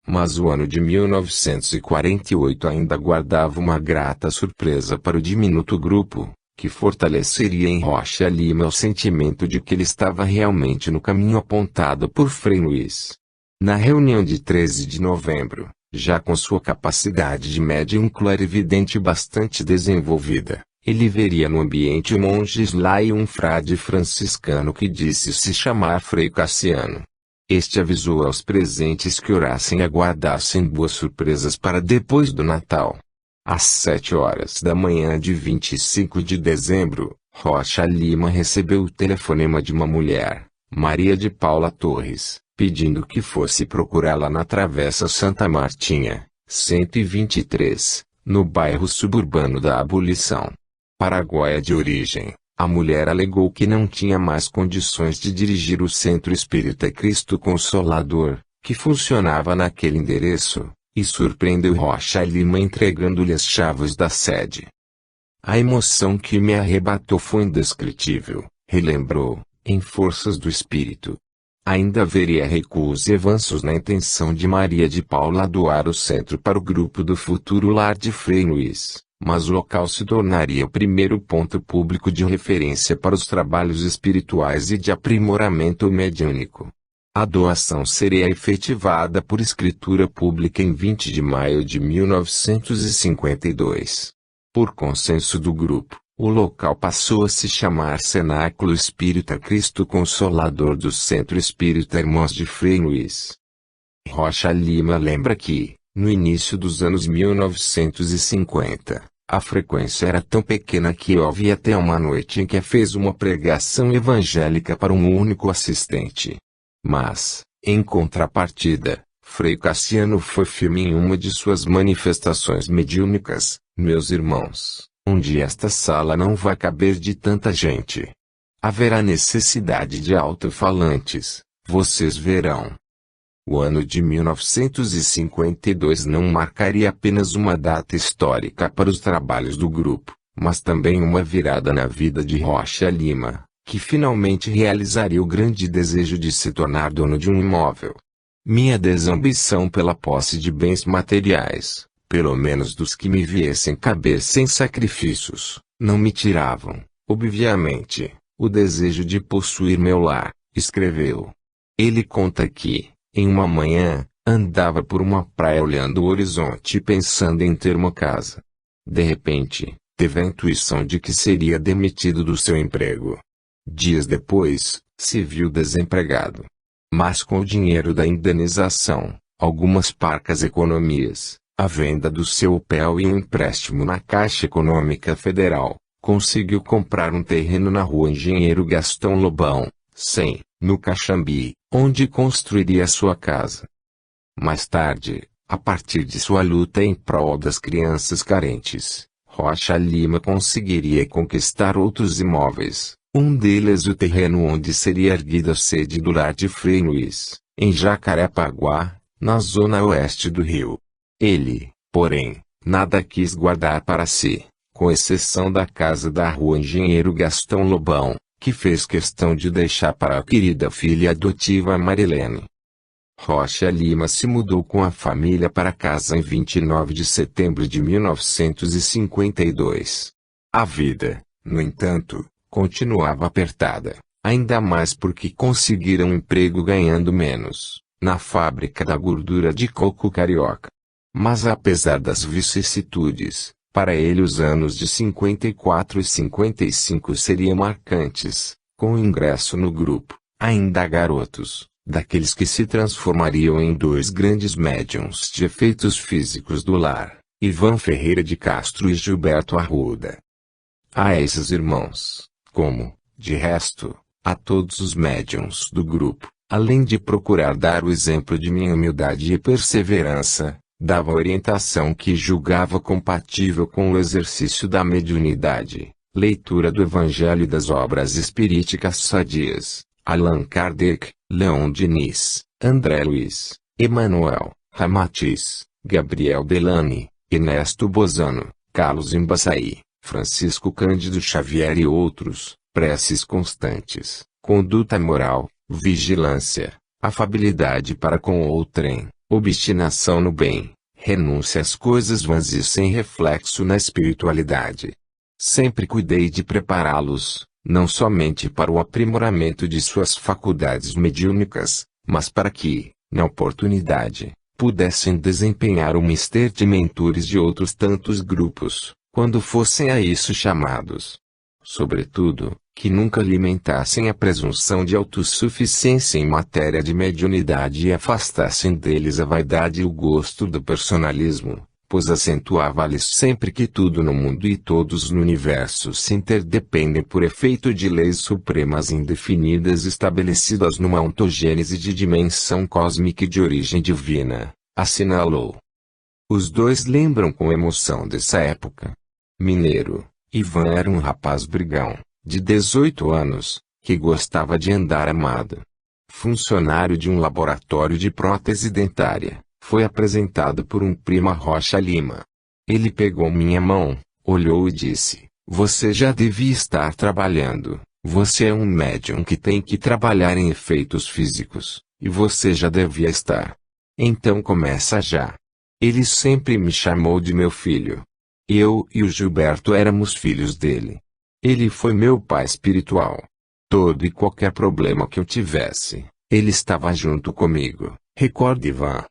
Mas o ano de 1948 ainda guardava uma grata surpresa para o diminuto grupo, que fortaleceria em Rocha Lima o sentimento de que ele estava realmente no caminho apontado por Frei Luiz. Na reunião de 13 de novembro, já com sua capacidade de médium clarividente bastante desenvolvida, ele veria no ambiente monges lá e um frade franciscano que disse se chamar Frei Cassiano. Este avisou aos presentes que orassem e aguardassem boas surpresas para depois do Natal. Às 7 horas da manhã de 25 de dezembro, Rocha Lima recebeu o telefonema de uma mulher, Maria de Paula Torres, pedindo que fosse procurá-la na Travessa Santa Martinha, 123, no bairro suburbano da Abolição. Paraguaia de origem, a mulher alegou que não tinha mais condições de dirigir o Centro Espírita Cristo Consolador, que funcionava naquele endereço, e surpreendeu Rocha Lima entregando-lhe as chaves da sede. A emoção que me arrebatou foi indescritível, relembrou, em Forças do Espírito. Ainda haveria recuos e avanços na intenção de Maria de Paula doar o centro para o grupo do futuro lar de Frei Luiz, mas o local se tornaria o primeiro ponto público de referência para os trabalhos espirituais e de aprimoramento mediúnico. A doação seria efetivada por escritura pública em 20 de maio de 1952. Por consenso do grupo, o local passou a se chamar Cenáculo Espírita Cristo Consolador do Centro Espírita Irmãos de Frei Luiz. Rocha Lima lembra que, No início dos anos 1950, a frequência era tão pequena que houve até uma noite em que fez uma pregação evangélica para um único assistente. Mas, em contrapartida, Frei Cassiano foi firme em uma de suas manifestações mediúnicas: meus irmãos, um dia esta sala não vai caber de tanta gente. Haverá necessidade de alto-falantes, vocês verão. O ano de 1952 não marcaria apenas uma data histórica para os trabalhos do grupo, mas também uma virada na vida de Rocha Lima, que finalmente realizaria o grande desejo de se tornar dono de um imóvel. Minha desambição pela posse de bens materiais, pelo menos dos que me viessem caber sem sacrifícios, não me tiravam, obviamente, o desejo de possuir meu lar, escreveu. Ele conta que, em uma manhã, andava por uma praia olhando o horizonte e pensando em ter uma casa. De repente, teve a intuição de que seria demitido do seu emprego. Dias depois, se viu desempregado. Mas com o dinheiro da indenização, algumas parcas economias, a venda do seu Opel e um empréstimo na Caixa Econômica Federal, conseguiu comprar um terreno na rua Engenheiro Gastão Lobão, 100, no Caxambi, onde construiria sua casa. Mais tarde, a partir de sua luta em prol das crianças carentes, Rocha Lima conseguiria conquistar outros imóveis, um deles o terreno onde seria erguida a sede do Lar de Frei Luís, em Jacarepaguá, na zona oeste do Rio. Ele, porém, nada quis guardar para si, com exceção da casa da rua Engenheiro Gastão Lobão, que fez questão de deixar para a querida filha adotiva Marilene. Rocha Lima se mudou com a família para casa em 29 de setembro de 1952. A vida, no entanto, continuava apertada, ainda mais porque conseguiram um emprego ganhando menos, na fábrica da gordura de coco carioca. Mas apesar das vicissitudes, para ele os anos de 54 e 55 seriam marcantes, com o ingresso no grupo, ainda garotos, daqueles que se transformariam em dois grandes médiuns de efeitos físicos do lar, Ivan Ferreira de Castro e Gilberto Arruda. A esses irmãos, como, de resto, a todos os médiuns do grupo, além de procurar dar o exemplo de minha humildade e perseverança, dava orientação que julgava compatível com o exercício da mediunidade, leitura do Evangelho e das obras espiríticas sadias, Allan Kardec, Leon Diniz, André Luiz, Emmanuel, Ramatiz, Gabriel Delany, Ernesto Bozano, Carlos Embaçaí, Francisco Cândido Xavier e outros, preces constantes, conduta moral, vigilância, afabilidade para com o outrem, obstinação no bem, renúncia às coisas vãs e sem reflexo na espiritualidade. Sempre cuidei de prepará-los, não somente para o aprimoramento de suas faculdades mediúnicas, mas para que, na oportunidade, pudessem desempenhar o mister de mentores de outros tantos grupos, quando fossem a isso chamados. Sobretudo, que nunca alimentassem a presunção de autossuficiência em matéria de mediunidade e afastassem deles a vaidade e o gosto do personalismo, pois acentuava-lhes sempre que tudo no mundo e todos no universo se interdependem por efeito de leis supremas indefinidas estabelecidas numa ontogênese de dimensão cósmica e de origem divina, assinalou. Os dois lembram com emoção dessa época. Mineiro, Ivan era um rapaz brigão, de 18 anos, que gostava de andar armado. Funcionário de um laboratório de prótese dentária, foi apresentado por um primo a Rocha Lima. Ele pegou minha mão, olhou e disse: "Você já devia estar trabalhando, você é um médium que tem que trabalhar em efeitos físicos, e você já devia estar. Então começa já." Ele sempre me chamou de meu filho. Eu e o Gilberto éramos filhos dele. Ele foi meu pai espiritual. Todo e qualquer problema que eu tivesse, ele estava junto comigo, recorda Ivan.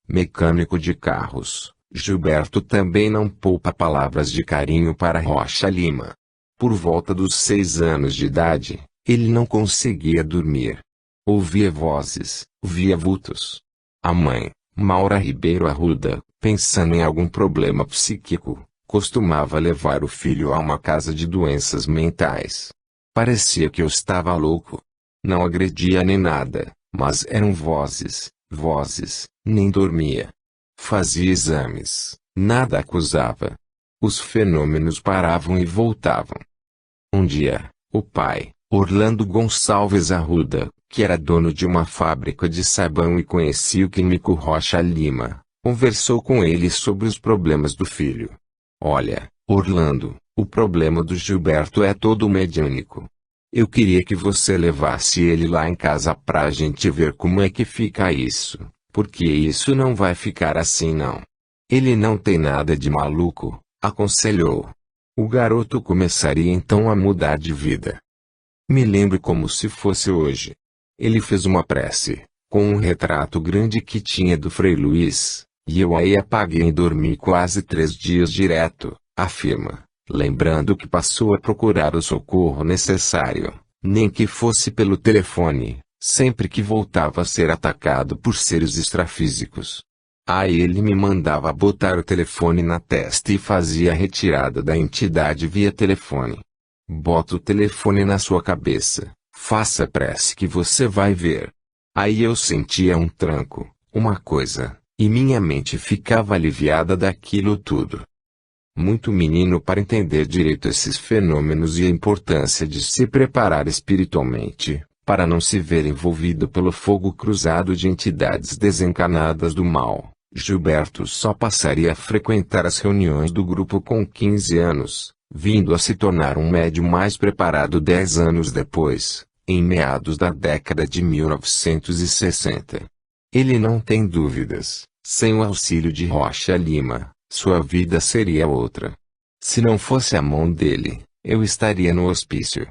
Mecânico de carros, Gilberto também não poupa palavras de carinho para Rocha Lima. Por volta dos 6 anos de idade, ele não conseguia dormir. Ouvia vozes, via vultos. A mãe, Maura Ribeiro Arruda, pensando em algum problema psíquico, costumava levar o filho a uma casa de doenças mentais. Parecia que eu estava louco. Não agredia nem nada, mas eram vozes, nem dormia. Fazia exames, nada acusava. Os fenômenos paravam e voltavam. Um dia, o pai, Orlando Gonçalves Arruda, que era dono de uma fábrica de sabão e conhecia o químico Rocha Lima, conversou com ele sobre os problemas do filho. Olha, Orlando, o problema do Gilberto é todo mediúnico. Eu queria que você levasse ele lá em casa pra gente ver como é que fica isso, porque isso não vai ficar assim não. Ele não tem nada de maluco, aconselhou. O garoto começaria então a mudar de vida. Me lembro como se fosse hoje. Ele fez uma prece, com um retrato grande que tinha do Frei Luiz, e eu aí apaguei e dormi quase 3 dias direto, afirma, lembrando que passou a procurar o socorro necessário, nem que fosse pelo telefone, sempre que voltava a ser atacado por seres extrafísicos. Aí ele me mandava botar o telefone na testa e fazia a retirada da entidade via telefone. Bota o telefone na sua cabeça, faça a prece que você vai ver. Aí eu sentia um tranco, uma coisa, e minha mente ficava aliviada daquilo tudo. Muito menino para entender direito esses fenômenos e a importância de se preparar espiritualmente, para não se ver envolvido pelo fogo cruzado de entidades desencarnadas do mal. Gilberto só passaria a frequentar as reuniões do grupo com 15 anos, vindo a se tornar um médium mais preparado 10 anos depois, em meados da década de 1960. Ele não tem dúvidas, sem o auxílio de Rocha Lima, sua vida seria outra. Se não fosse a mão dele, eu estaria no hospício.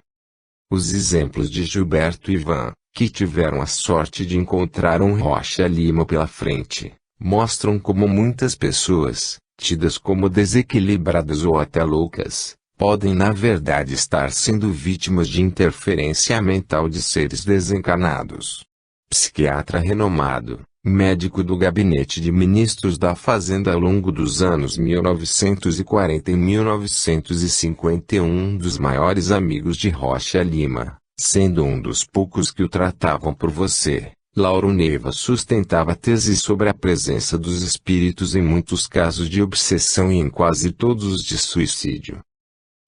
Os exemplos de Gilberto e Ivan, que tiveram a sorte de encontrar um Rocha Lima pela frente, mostram como muitas pessoas, tidas como desequilibradas ou até loucas, podem na verdade estar sendo vítimas de interferência mental de seres desencarnados. Psiquiatra renomado, médico do gabinete de ministros da Fazenda ao longo dos anos 1940 e 1951, um dos maiores amigos de Rocha Lima, sendo um dos poucos que o tratavam por você. Lauro Neiva sustentava tese sobre a presença dos espíritos em muitos casos de obsessão e em quase todos os de suicídio.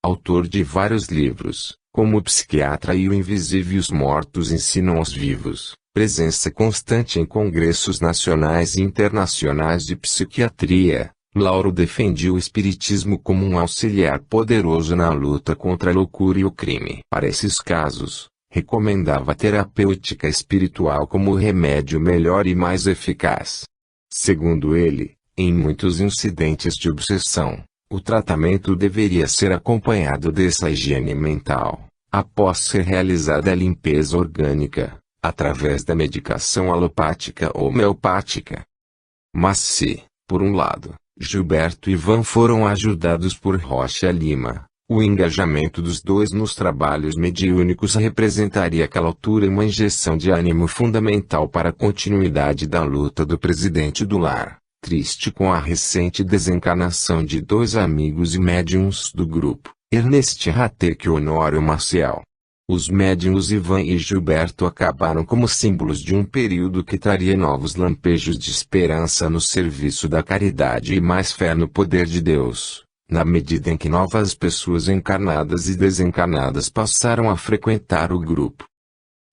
Autor de vários livros, como O Psiquiatra e o Invisível e os Mortos Ensinam aos Vivos, presença constante em congressos nacionais e internacionais de psiquiatria, Lauro defendia o espiritismo como um auxiliar poderoso na luta contra a loucura e o crime. Para esses casos, recomendava a terapêutica espiritual como o remédio melhor e mais eficaz. Segundo ele, em muitos incidentes de obsessão, o tratamento deveria ser acompanhado dessa higiene mental, após ser realizada a limpeza orgânica, através da medicação alopática ou homeopática. Mas se, por um lado, Gilberto e Ivan foram ajudados por Rocha Lima, o engajamento dos dois nos trabalhos mediúnicos representaria àquela altura uma injeção de ânimo fundamental para a continuidade da luta do presidente do lar, triste com a recente desencarnação de 2 amigos e médiuns do grupo, Ernest Ratek e Honório Maciel. Os médiuns Ivan e Gilberto acabaram como símbolos de um período que traria novos lampejos de esperança no serviço da caridade e mais fé no poder de Deus, na medida em que novas pessoas encarnadas e desencarnadas passaram a frequentar o grupo.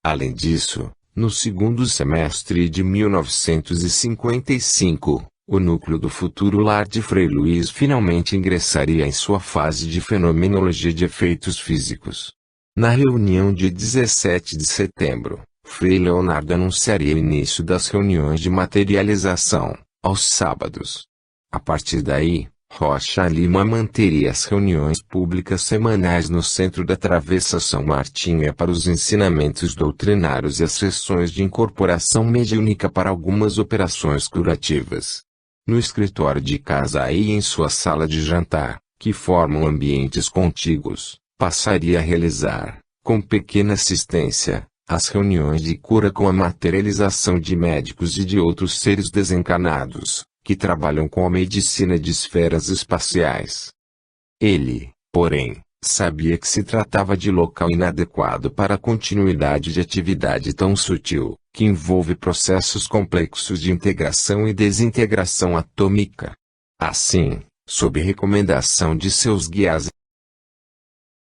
Além disso, no segundo semestre de 1955, o núcleo do futuro lar de Frei Luiz finalmente ingressaria em sua fase de fenomenologia de efeitos físicos. Na reunião de 17 de setembro, Frei Leonardo anunciaria o início das reuniões de materialização, aos sábados. A partir daí, Rocha Lima manteria as reuniões públicas semanais no centro da Travessa São Martinho para os ensinamentos doutrinários e as sessões de incorporação mediúnica para algumas operações curativas. No escritório de casa e em sua sala de jantar, que formam ambientes contíguos, passaria a realizar, com pequena assistência, as reuniões de cura com a materialização de médicos e de outros seres desencarnados, que trabalham com a medicina de esferas espaciais. Ele, porém, sabia que se tratava de local inadequado para a continuidade de atividade tão sutil, que envolve processos complexos de integração e desintegração atômica. Assim, sob recomendação de seus guias